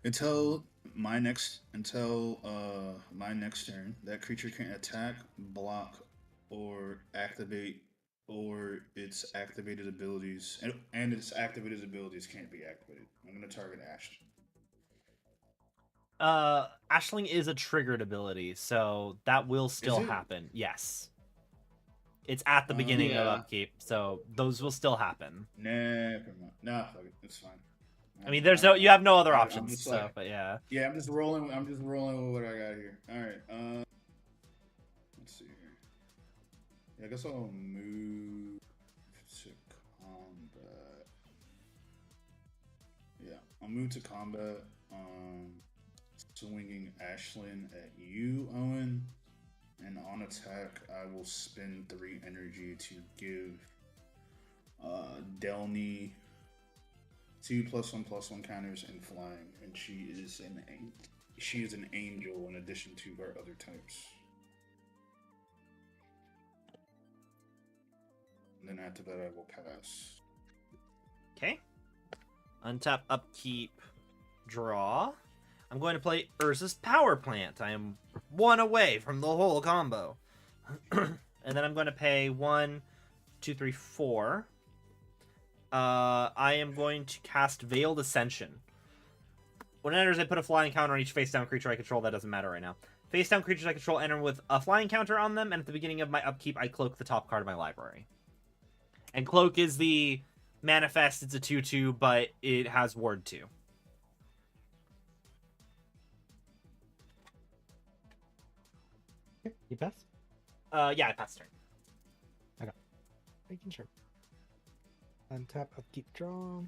Until my next turn, that creature can attack, block, or activate, or its activated abilities, and its activated abilities can't be activated. I'm gonna target Ashton. Ashling is a triggered ability, so that will still it? happen. Yes. It's at the beginning of Yeah. upkeep, so those will still happen. Never mind. Nah, fuck it. It's fine. I mean, you have no other I'm options, just so, like- but yeah. Yeah, I'm just rolling with what I got here. Alright, let's see here. Yeah, I guess I'll move to combat. Yeah, I'll move to combat. Swinging Ashlyn at you, Owen. And on attack, I will spend 3 energy to give Delny 2 +1/+1 counters and flying, and she is an angel in addition to her other types. And then after that, I will pass. Okay. Untap, upkeep, draw. I'm going to play Urza's Power Plant. I am 1 away from the whole combo. And then I'm going to pay 1, 2, 3, 4. I am going to cast Veiled Ascension. When it enters, I put a flying counter on each face-down creature I control. That doesn't matter right now. Face-down creatures I control enter with a flying counter on them, and at the beginning of my upkeep, I cloak the top card of my library. And Cloak is the manifest. It's a 2/2, but it has Ward 2. Okay, you pass? Yeah, I passed turn. Making sure. Untap, upkeep, draw.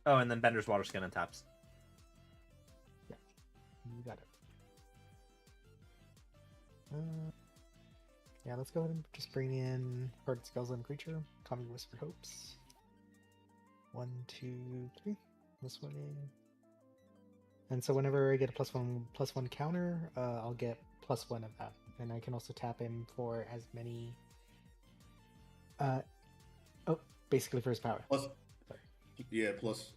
Oh, and then Bender's Water Skin untaps. You got it. Yeah, let's go ahead and just bring in Heart Skeleton Creature. Call me Whisper Hopes. 1, 2, 3. This one in. And so whenever I get a +1/+1 counter, I'll get +1 of that. And I can also tap him for as many. Basically for his power. Plus, yeah, plus.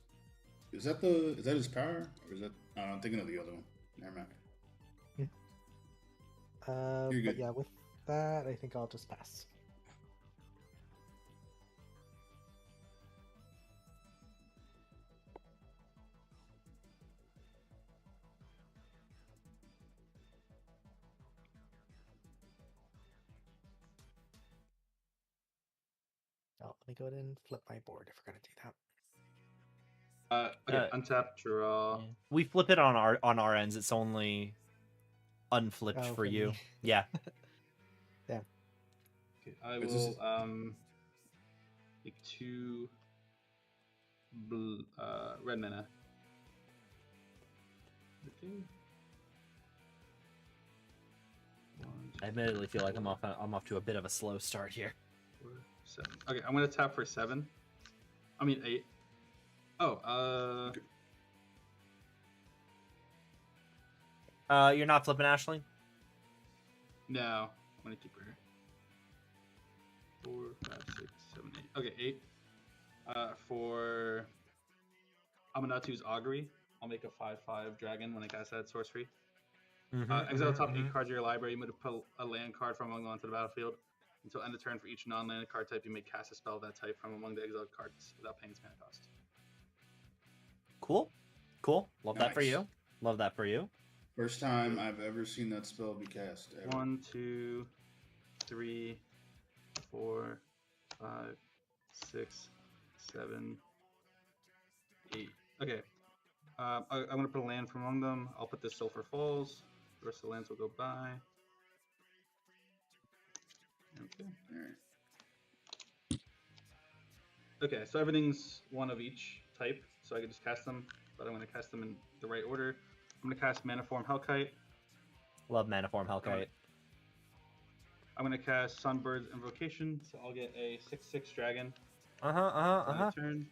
Is that his power, or is that? I'm thinking of the other one. Never mind. You're But good. yeah, with that, I think I'll just pass. Oh, let me go ahead and flip my board if we're gonna do that. Okay, untap, draw. Yeah. We flip it on our ends. It's only unflipped Oh, for for you. me. Yeah. Yeah. Okay, I Is will this- take 2 red mana. Okay. 1, I admittedly feel like I'm off to a bit of a slow start here. 4, 7. Okay, I'm gonna tap for 7. I mean 8. Oh, You're not flipping Ashley? no. I'm gonna keep her. 4, 5, 6, 7, 8. Okay, 8. For Amanatu's Augury, I'll make a 5/5 dragon when I cast that source free. Exile top 8 cards of your library. You move put a land card from among them onto the battlefield. Until end of turn, for each non-land card type, you may cast a spell of that type from among the exiled cards without paying its mana cost. Cool. Love that for Nice. you. Love that for you. First time I've ever seen that spell be cast. Ever. 1, 2, 3, 4, 5, 6, 7, 8. Okay. I'm going to put a land from among them. I'll put this Sulphur Falls. The rest of the lands will go by. Okay. Alright. Okay, so everything's one of each type, so I can just cast them, but I'm going to cast them in the right order. I'm going to cast Maniform Hellkite. Love Maniform Hellkite. I'm going to cast Sunbird's Invocation, so I'll get a 6/6 dragon. Turn.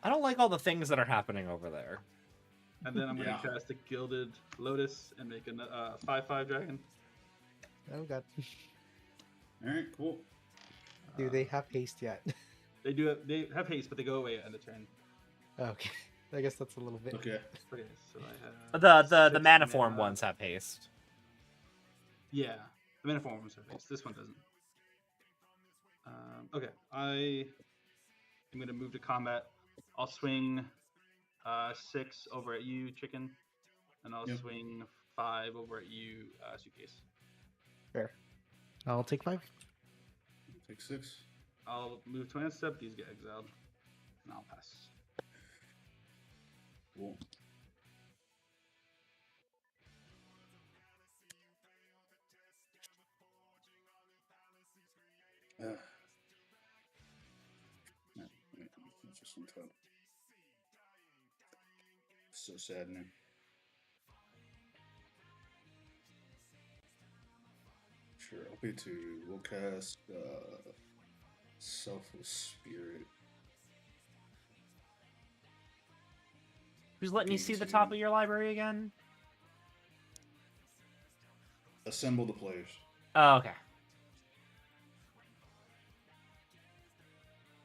I don't like all the things that are happening over there. And then I'm going to Yeah. cast a Gilded Lotus and make a 5/5 dragon. Oh god. Alright, cool. Do they have haste yet? They have haste, but they go away at end of turn. Okay. I guess that's a little bit. Okay. Okay, so I have The 6 Maniform mana. ones have haste. Yeah, the Maniform ones have haste. This one doesn't. Okay, I am gonna move to combat. I'll swing 6 over at you, chicken, and I'll Yep. swing 5 over at you, suitcase. Fair. I'll take 5. Take 6. I'll move to end step. These get exiled, and I'll pass. Cool. That's just on top. So saddening. Sure, LP2. We'll cast Selfless Spirit. Who's letting you see the top of your library again? Assemble the players. Oh, okay.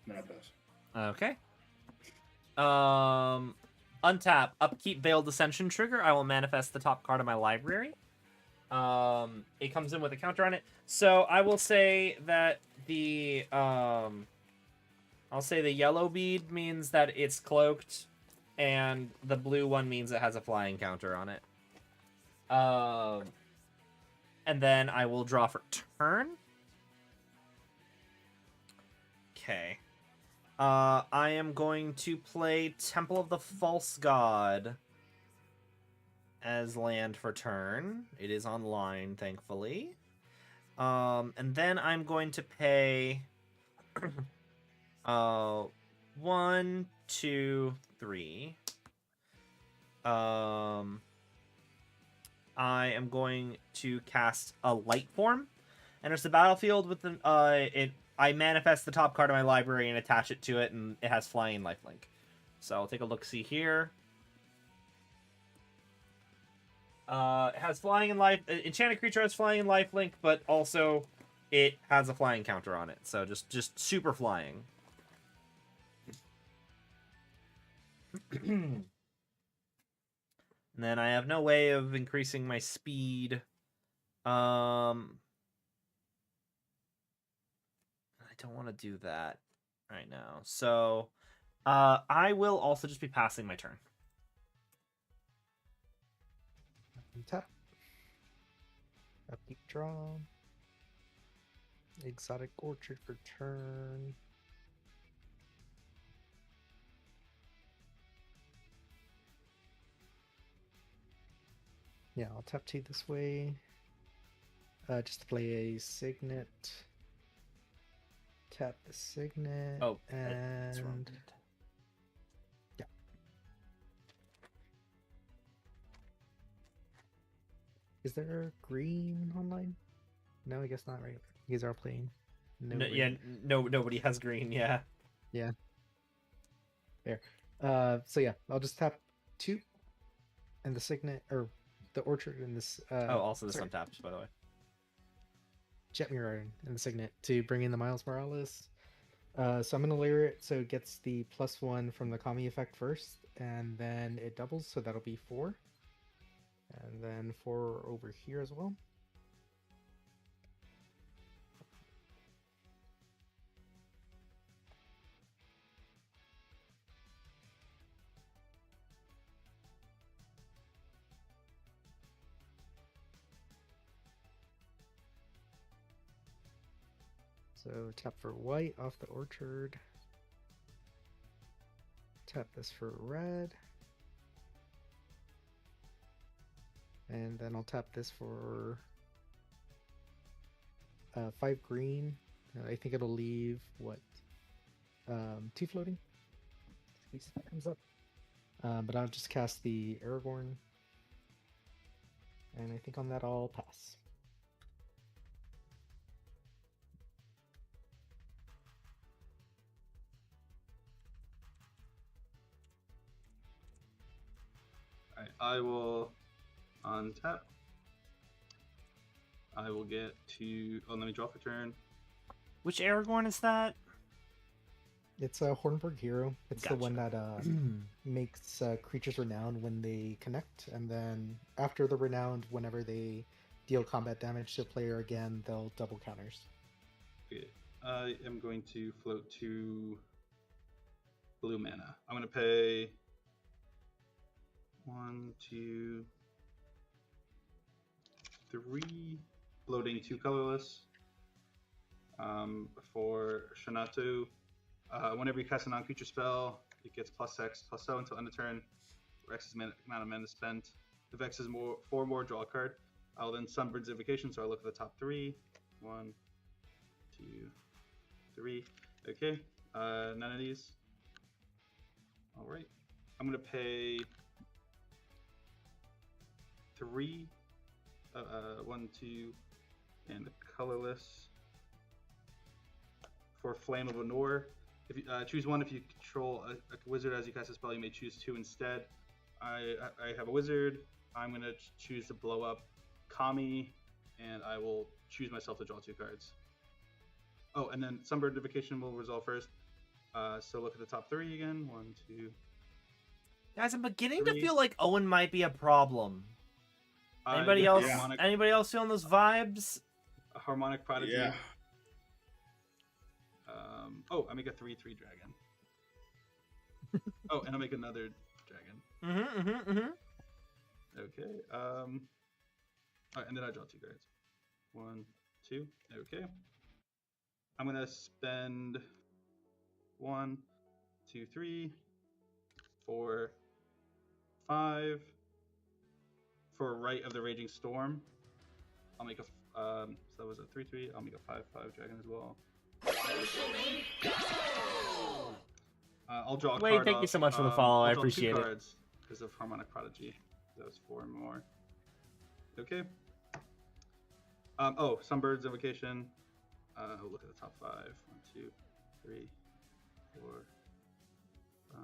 Then I pass. Okay. Untap, upkeep Veiled Ascension trigger. I will manifest the top card of my library. It comes in with a counter on it. So I will say that the I'll say the yellow bead means that it's cloaked, and the blue one means it has a flying counter on it. And then I will draw for turn. Okay. I am going to play Temple of the False God as land for turn. It is online, thankfully. And then I'm going to pay 1, 2, 3. I am going to cast a light form, enters the battlefield with the I manifest the top card of my library and attach it to it, and it has flying and lifelink. So I'll take a look. See here. It has flying and life. Enchanted creature has flying and lifelink, but also it has a flying counter on it. So just super flying. And then I have no way of increasing my speed. I don't want to do that right now. So I will also just be passing my turn. Tap. Upkeep draw. Exotic Orchard for turn. Yeah, I'll tap 2 this way. Just to play a Signet. Tap the Signet. Oh, that's wrong. and yeah. Is there green online? No, I guess not, right? You guys are playing. No, No, green. yeah, nobody has green. Yeah. Yeah. There. So yeah, I'll just tap 2 and the Signet, or the Orchard and this. Oh, also this sorry, untapped, by the way. Jet Mirror and the Signet to bring in the Miles Morales. So I'm gonna layer it so it gets the +1 from the Kami effect first, and then it doubles, so that'll be 4. And then 4 over here as well. So tap for white off the Orchard. Tap this for red. And then I'll tap this for 5 green. I think it'll leave, what, 2 floating? In case that comes up. But I'll just cast the Aragorn. And I think on that I'll pass. Alright, I will untap. I will get to. Oh, let me draw for turn. Which Aragorn is that? It's a Hornburg hero. It's the one Gotcha. that makes creatures renowned when they connect, and then after the renowned, whenever they deal combat damage to a player again, they'll double counters. Okay, I am going to float 2 blue mana. I'm going to pay 1, 2, 3, floating 2 colorless. For Shanatu, whenever you cast a non-creature spell, it gets +X/+7 until end of turn, where X is amount of mana spent. If X is 4 more, draw a card. I'll then Sunbird's Invocation, so I look at the top 3. 1, 2, 3. Okay, none of these. All right, I'm gonna pay 3, 1, 2, and a colorless for Flame of Anor. If you choose 1, if you control a wizard as you cast a spell, you may choose 2 instead. I have a wizard. I'm gonna choose to blow up Kami, and I will choose myself to draw 2 cards. Oh, and then Sunbird Invocation will resolve first. So look at the top 3 again. 1, 2. Guys, I'm beginning 3. to feel like Owen might be a problem. Anybody Yeah, else? Yeah. Anybody else feeling those vibes? A Harmonic Prodigy. Yeah. Oh, I make a 3/3 dragon. Oh, and I make another dragon. Okay. Alright, and then I draw 2 cards. 1, 2. Okay. I'm gonna spend 1, 2, 3, 4, 5 for Rite of the Raging Storm. I'll make a so that was a 3/3. I'll make a 5/5 dragon as well. I'll draw a Wade, card thank you off, so much for the follow. I I'll draw appreciate two it. cards because of Harmonic Prodigy. That was 4 more. Okay. Oh, Sunbird's Invocation. Look at the top 5. 1, 2, 3, 4, 5.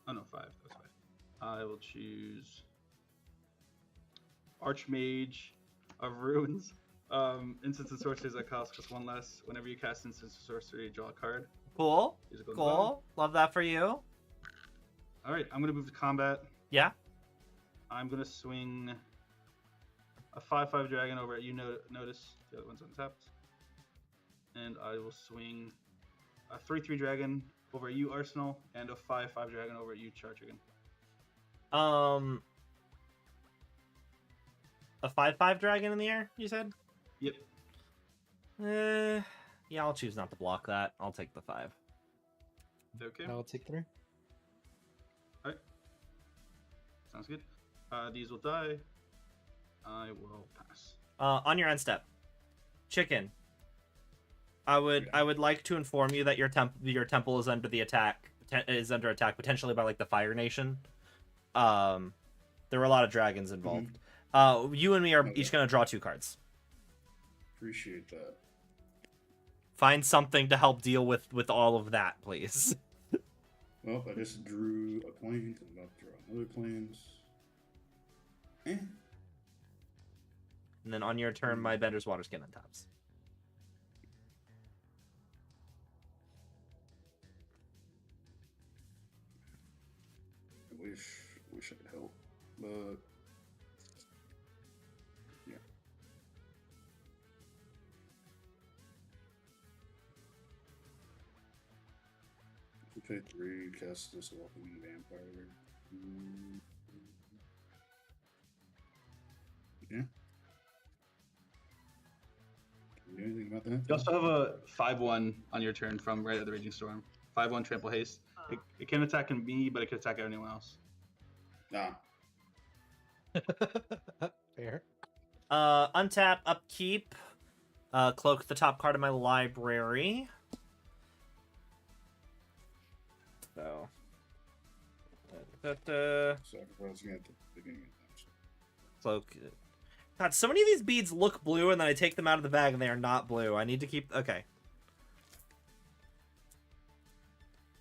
Oh no, 5. That's 5. I will choose Archmage of Runes. Instants and sorceries that cost just 1 less. Whenever you cast instants or sorcery, draw a card. Cool. These are going well. Cool. Love that for you. All right, I'm gonna move to combat. Yeah. I'm gonna swing a 5/5 dragon over at you. Notice the other one's untapped, and I will swing a 3/3 dragon over at you, Arsenal, and a 5/5 dragon over at you, Chartrigan. A 5/5 dragon in the air, you said? Yep. Yeah, I'll choose not to block that. I'll take the 5. Okay. I'll take 3. All right. Sounds good. These will die. I will pass. On your end step, Chicken. I would like to inform you that your temple is under attack potentially by like the Fire Nation. There were a lot of dragons involved. You and me are each gonna draw 2 cards. Appreciate that. Find something to help deal with all of that, please. Well, I just drew a plane. I'm about to draw another planes. And then on your turn, my Bender's Water Skin untaps. I wish I could help, but yeah. If we pay 3, cast this Welcoming Vampire. Yeah. Can we do anything about that? You also have a 5/1 on your turn from right at the Raging Storm. 5/1 Trample Haste. It can attack me, but it can attack anyone else. Ah, Fair. Untap, upkeep, cloak the top card of my library. So, sacrificing at the beginning of the cloak. God, so many of these beads look blue, and then I take them out of the bag, and they are not blue. I need to keep. Okay.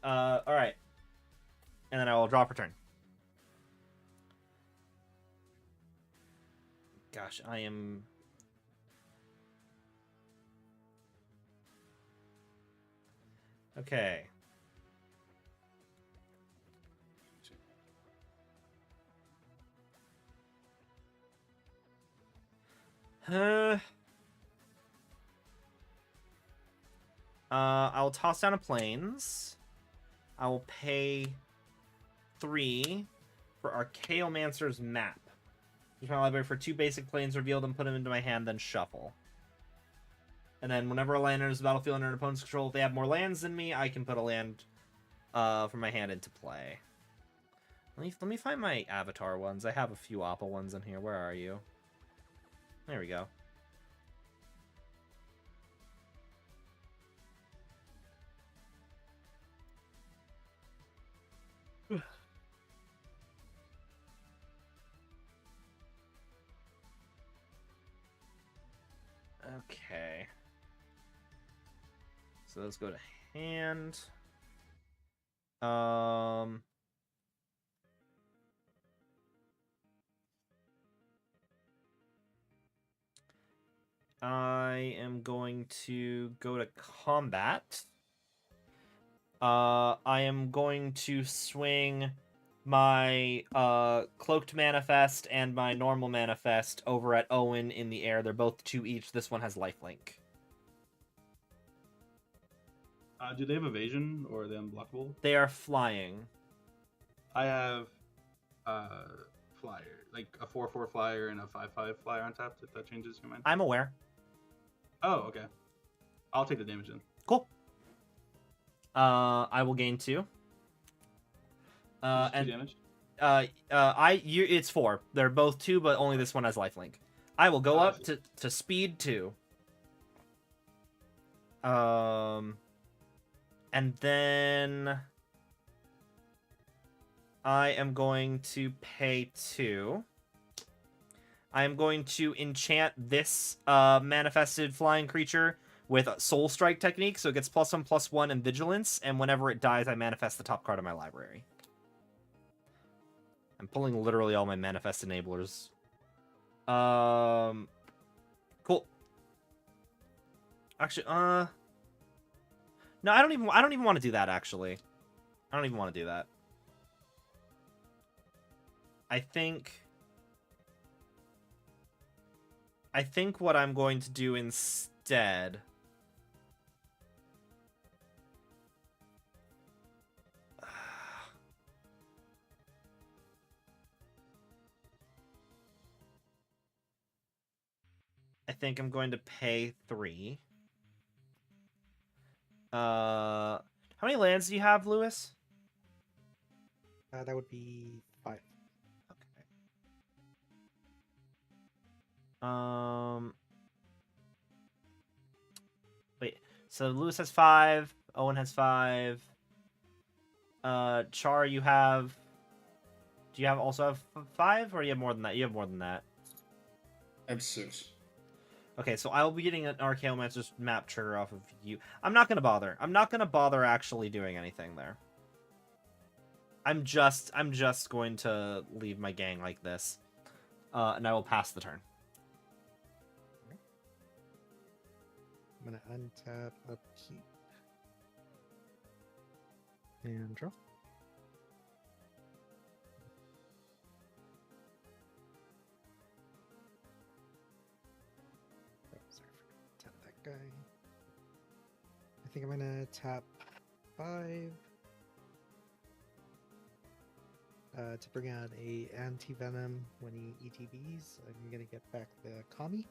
All right. And then I will draw for turn. Gosh, I am. Okay. I'll toss down a plains. I will pay 3 for Archaeomancer's Map. Use my library for 2 basic planes revealed and put them into my hand, then shuffle. And then whenever a land enters the battlefield under an opponent's control, if they have more lands than me, I can put a land from my hand into play. Let me find my avatar ones. I have a few Appa ones in here. Where are you? There we go. Okay. So let's go to hand. I am going to go to combat. I am going to swing my cloaked manifest and my normal manifest over at Owen in the air. They're both 2 each. This one has lifelink. Do they have evasion or are they unblockable? They are flying. I have flyer, like a 4/4 flyer and a 5/5 flyer on top. If that changes your mind. I'm aware. Oh, okay. I'll take the damage then. Cool. I will gain 2. Just 2 damage. It's 4. They're both 2, but only this one has lifelink. I will go up to speed 2. And then I am going to pay 2. I am going to enchant this manifested flying creature with Soul Strike technique, so it gets +1/+1 and Vigilance, and whenever it dies, I manifest the top card of my library. I'm pulling literally all my manifest enablers. Cool. Actually, no, I don't even want to do that. Actually, I don't even want to do that. I think what I'm going to do instead. I think I'm going to pay 3. How many lands do you have, Lewis? That would be 5. Okay. Wait. So Lewis has 5. Owen has 5. Char, you have. Do you also have 5, or do you have more than that? You have more than that. I have 6. Okay, so I'll be getting an Archaeomancer's map trigger off of you. I'm not gonna bother. I'm not gonna bother actually doing anything there. I'm just going to leave my gang like this, and I will pass the turn. I'm gonna untap, upkeep, and draw. Oh, sorry, tap that guy. I think I'm gonna tap 5 to bring out a anti-venom when he ETBs. I'm gonna get back the Kami.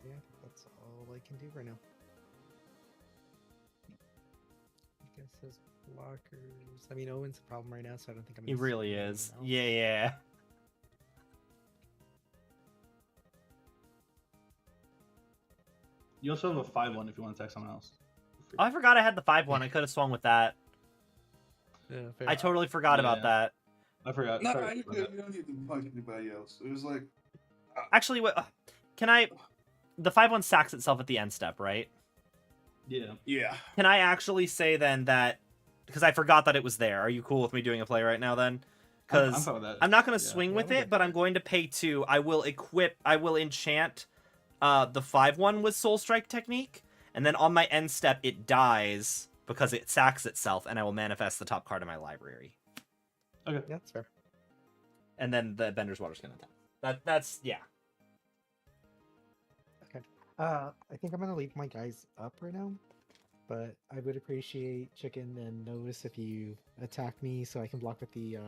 Yeah, I think that's all I can do right now. I guess his blockers. I mean, Owen's a problem right now, so I don't think I'm. He gonna really see anyone is. else. Yeah. You also have a 5/1 if you want to attack someone else. Oh, I forgot I had the 5/1. I could have swung with that. Yeah, I totally forgot about Yeah. that. I forgot. No, Sorry you about that. don't need to punch anybody else. It was like, Actually, what? Can I? The 5/1 sacks itself at the end step, right? Yeah. yeah. Can I actually say then that because I forgot that it was there? Are you cool with me doing a play right now then? I'm Because fine with that. I'm not going to Yeah. swing Yeah, with we're it, good. but I'm going to pay 2. I will enchant the 5/1 with Soul Strike technique, and then on my end step it dies because it sacks itself, and I will manifest the top card of my library. Okay. Yeah, that's fair. And then the Bender's Water's going to attack. That's yeah. Okay. I think I'm gonna leave my guys up right now, but I would appreciate Chicken and Notice if you attack me so I can block with the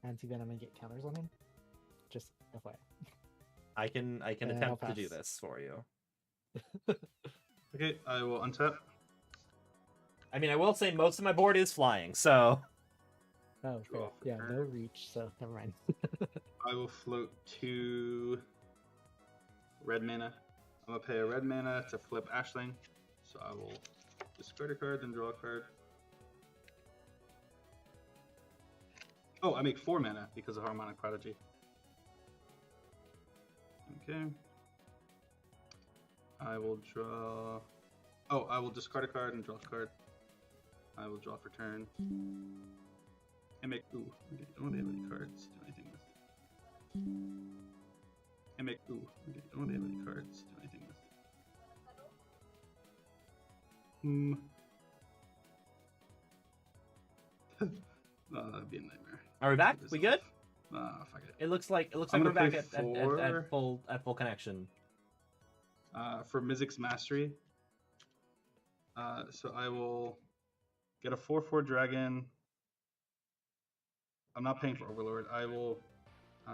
anti-venom and get counters on him. Just FYI. I can I'll attempt to do pass. this for you. Okay, I will untap. I mean, I will say most of my board is flying, so Oh, fair. Draw for Yeah, turn. no reach, so never mind. I will float 2 red mana. I'm gonna pay a red mana to flip Ashling. So I will discard a card, then draw a card. Oh, I make 4 mana because of Harmonic Prodigy. Okay. I will draw. Oh, I will discard a card and draw a card. I will draw for turn. And make. Ooh, okay, don't really have any cards to do anything with. And make. Ooh, okay, don't really have any cards to do anything with. Oh, that'd be a nightmare. are we back? This We off. good? Fuck it. It looks like I'm we're gonna back pay at 4. full connection. For Mizzix's Mastery. So I will get a 4/4 dragon. I'm not paying for Overlord. I will.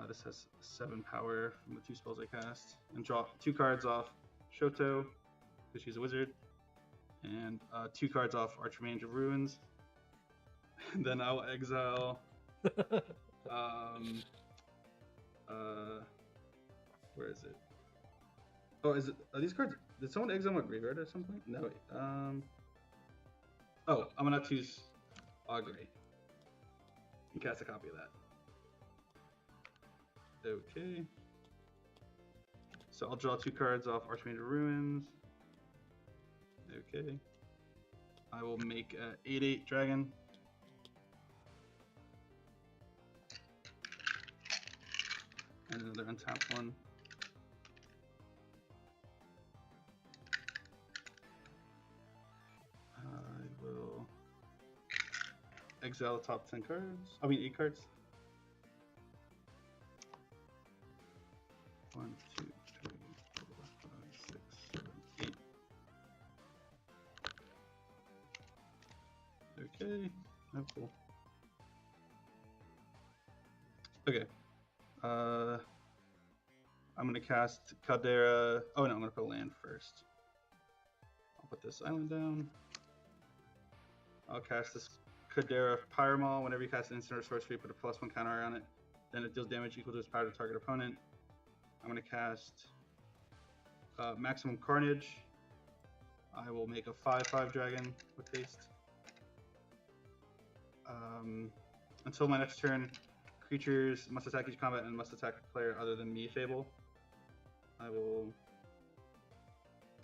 This has 7 power from the 2 spells I cast, and draw 2 cards off Shoto, because she's a wizard, and 2 cards off Archmage of Ruins. And then I'll exile Where is it? Oh, are these cards? Did someone exile my graveyard at some point? No. Wait. Oh, I'm gonna choose Augury and cast a copy of that. Okay. So I'll draw 2 cards off Archmage Ruins. Okay. I will make a 8/8 dragon. And another untapped one. I will exile the top 10 cards. I mean 8 cards. 1, 2, 3, 4, 5, 6, 7, 8. Okay. Oh, cool. Okay. I'm gonna cast Caldera. Oh no, I'm gonna put a land first. I'll put this island down. I'll cast this Caldera Pyromal. Whenever you cast an instant or sorcery, put a +1 counter on it. Then it deals damage equal to its power to target opponent. I'm gonna cast Maximum Carnage. I will make a 5/5 dragon with haste. Until my next turn, creatures must attack each combat and must attack a player other than me, Fable. I will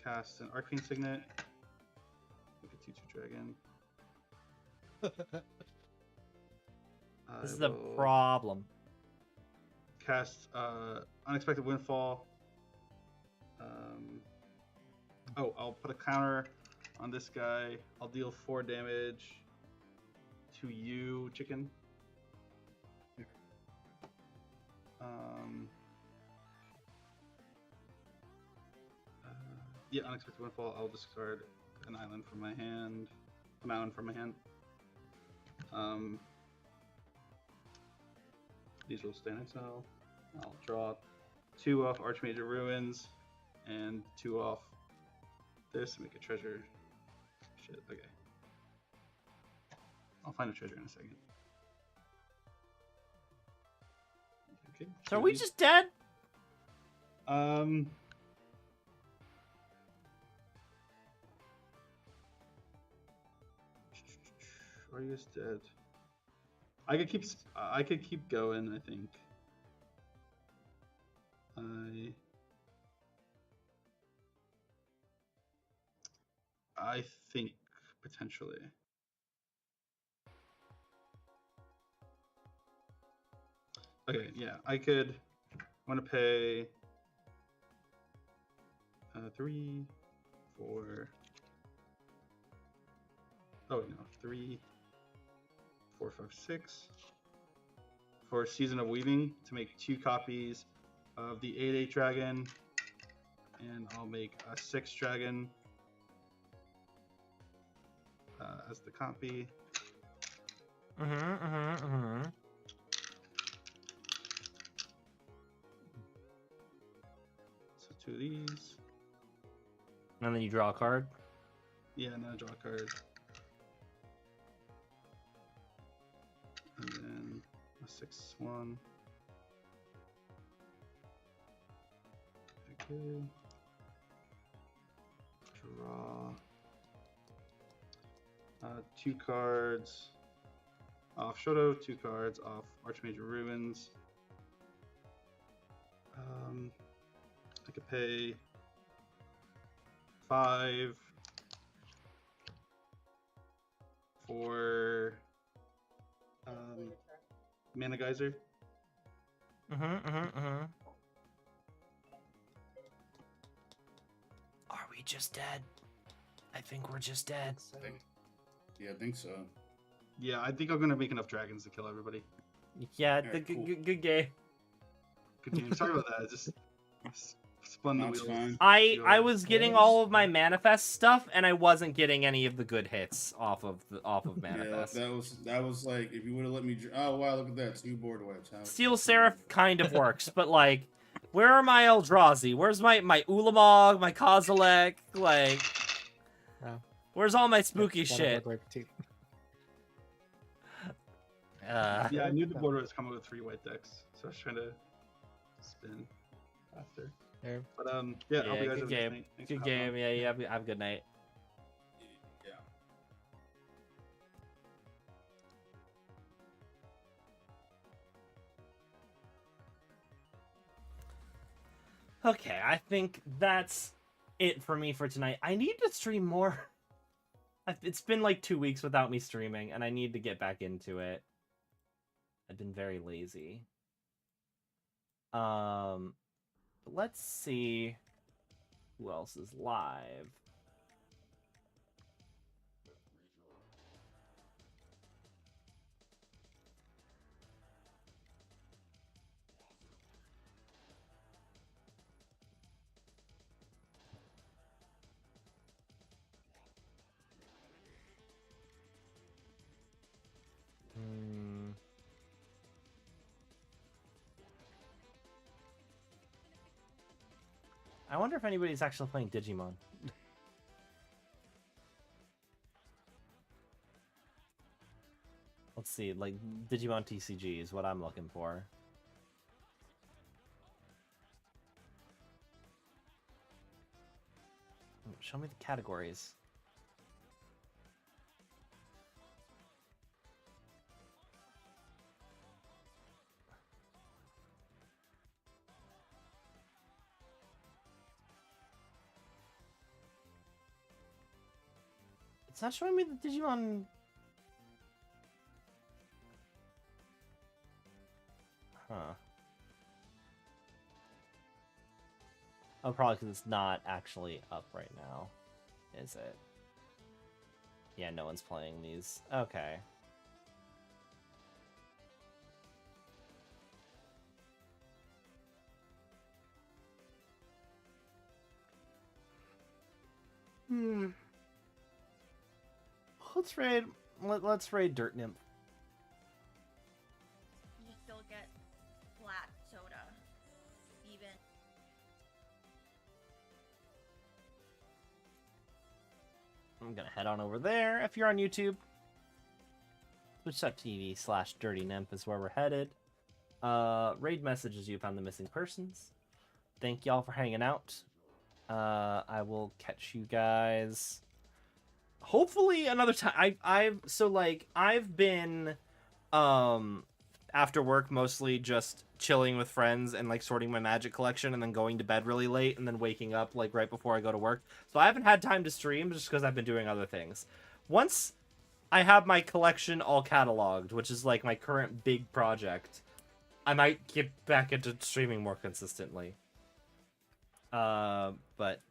cast an Arcane Signet. Make a 2/2 dragon. This is a problem. Cast Unexpected Windfall. Oh, I'll put a counter on this guy. I'll deal 4 damage to you, chicken. Yeah, Unexpected Windfall. I'll discard an island from my hand. A mountain from my hand. These will stay in exile. I'll draw 2 off Archmage Ruins and 2 off this to make a treasure. Shit, okay. I'll find a treasure in a second. Okay. So are we just dead? Are you just dead? I could keep going, I think. I think potentially. Okay, yeah, I could. I'm gonna pay 3, 4. Oh no, 3, 4, 5, 6 for Season of Weaving to make 2 copies of the 8/8 dragon, and I'll make a 6 dragon as the copy. So 2 of these. And then you draw a card. Yeah, and then I draw a card. And then a 6/1. Okay. Draw. 2 cards off Shoto, 2 cards off Archmage Ruins. I could pay 5 for Mana Geyser. Are we just dead? I think we're just dead. Yeah, I think so. Yeah, I think I'm gonna make enough dragons to kill everybody. Yeah, Alright, cool. good game. Good game. Sorry about that. Just spun the That's wheels. fine. I was getting all of my manifest stuff, and I wasn't getting any of the good hits off of manifest. Yeah, that was like if you would have let me. Oh wow, look at that, 2 board wipes. Steel Seraph kind of works, but like, where are my Eldrazi? Where's my Ulamog, my Kozilek? Like, where's all my spooky shit? Wipe too. Yeah, I knew the board was coming with 3 white decks, so I was trying to spin faster. There. But yeah, I hope you guys good have a nice game. night. Thanks Good for hopping game. on. Yeah, you have a good night. Yeah. Okay, I think that's it for me for tonight. I need to stream more. It's been like 2 weeks without me streaming, and I need to get back into it. I've been very lazy. Let's see who else is live. I wonder if anybody's actually playing Digimon. Let's see, like Digimon TCG is what I'm looking for. Show me the categories. It's not showing me the Digimon. Huh. Oh, probably because it's not actually up right now, is it? Yeah, no one's playing these. Okay. Let's raid. Let's raid Dirt Nymph. You still get flat soda, even. I'm gonna head on over there. If you're on YouTube, twitch.tv/Dirty Nymph is where we're headed. Raid messages you found the missing persons. Thank y'all for hanging out. I will catch you guys hopefully another time. I've been after work mostly just chilling with friends and like sorting my Magic collection and then going to bed really late and then waking up like right before I go to work. So I haven't had time to stream just because I've been doing other things. Once I have my collection all cataloged, which is like my current big project, I might get back into streaming more consistently. But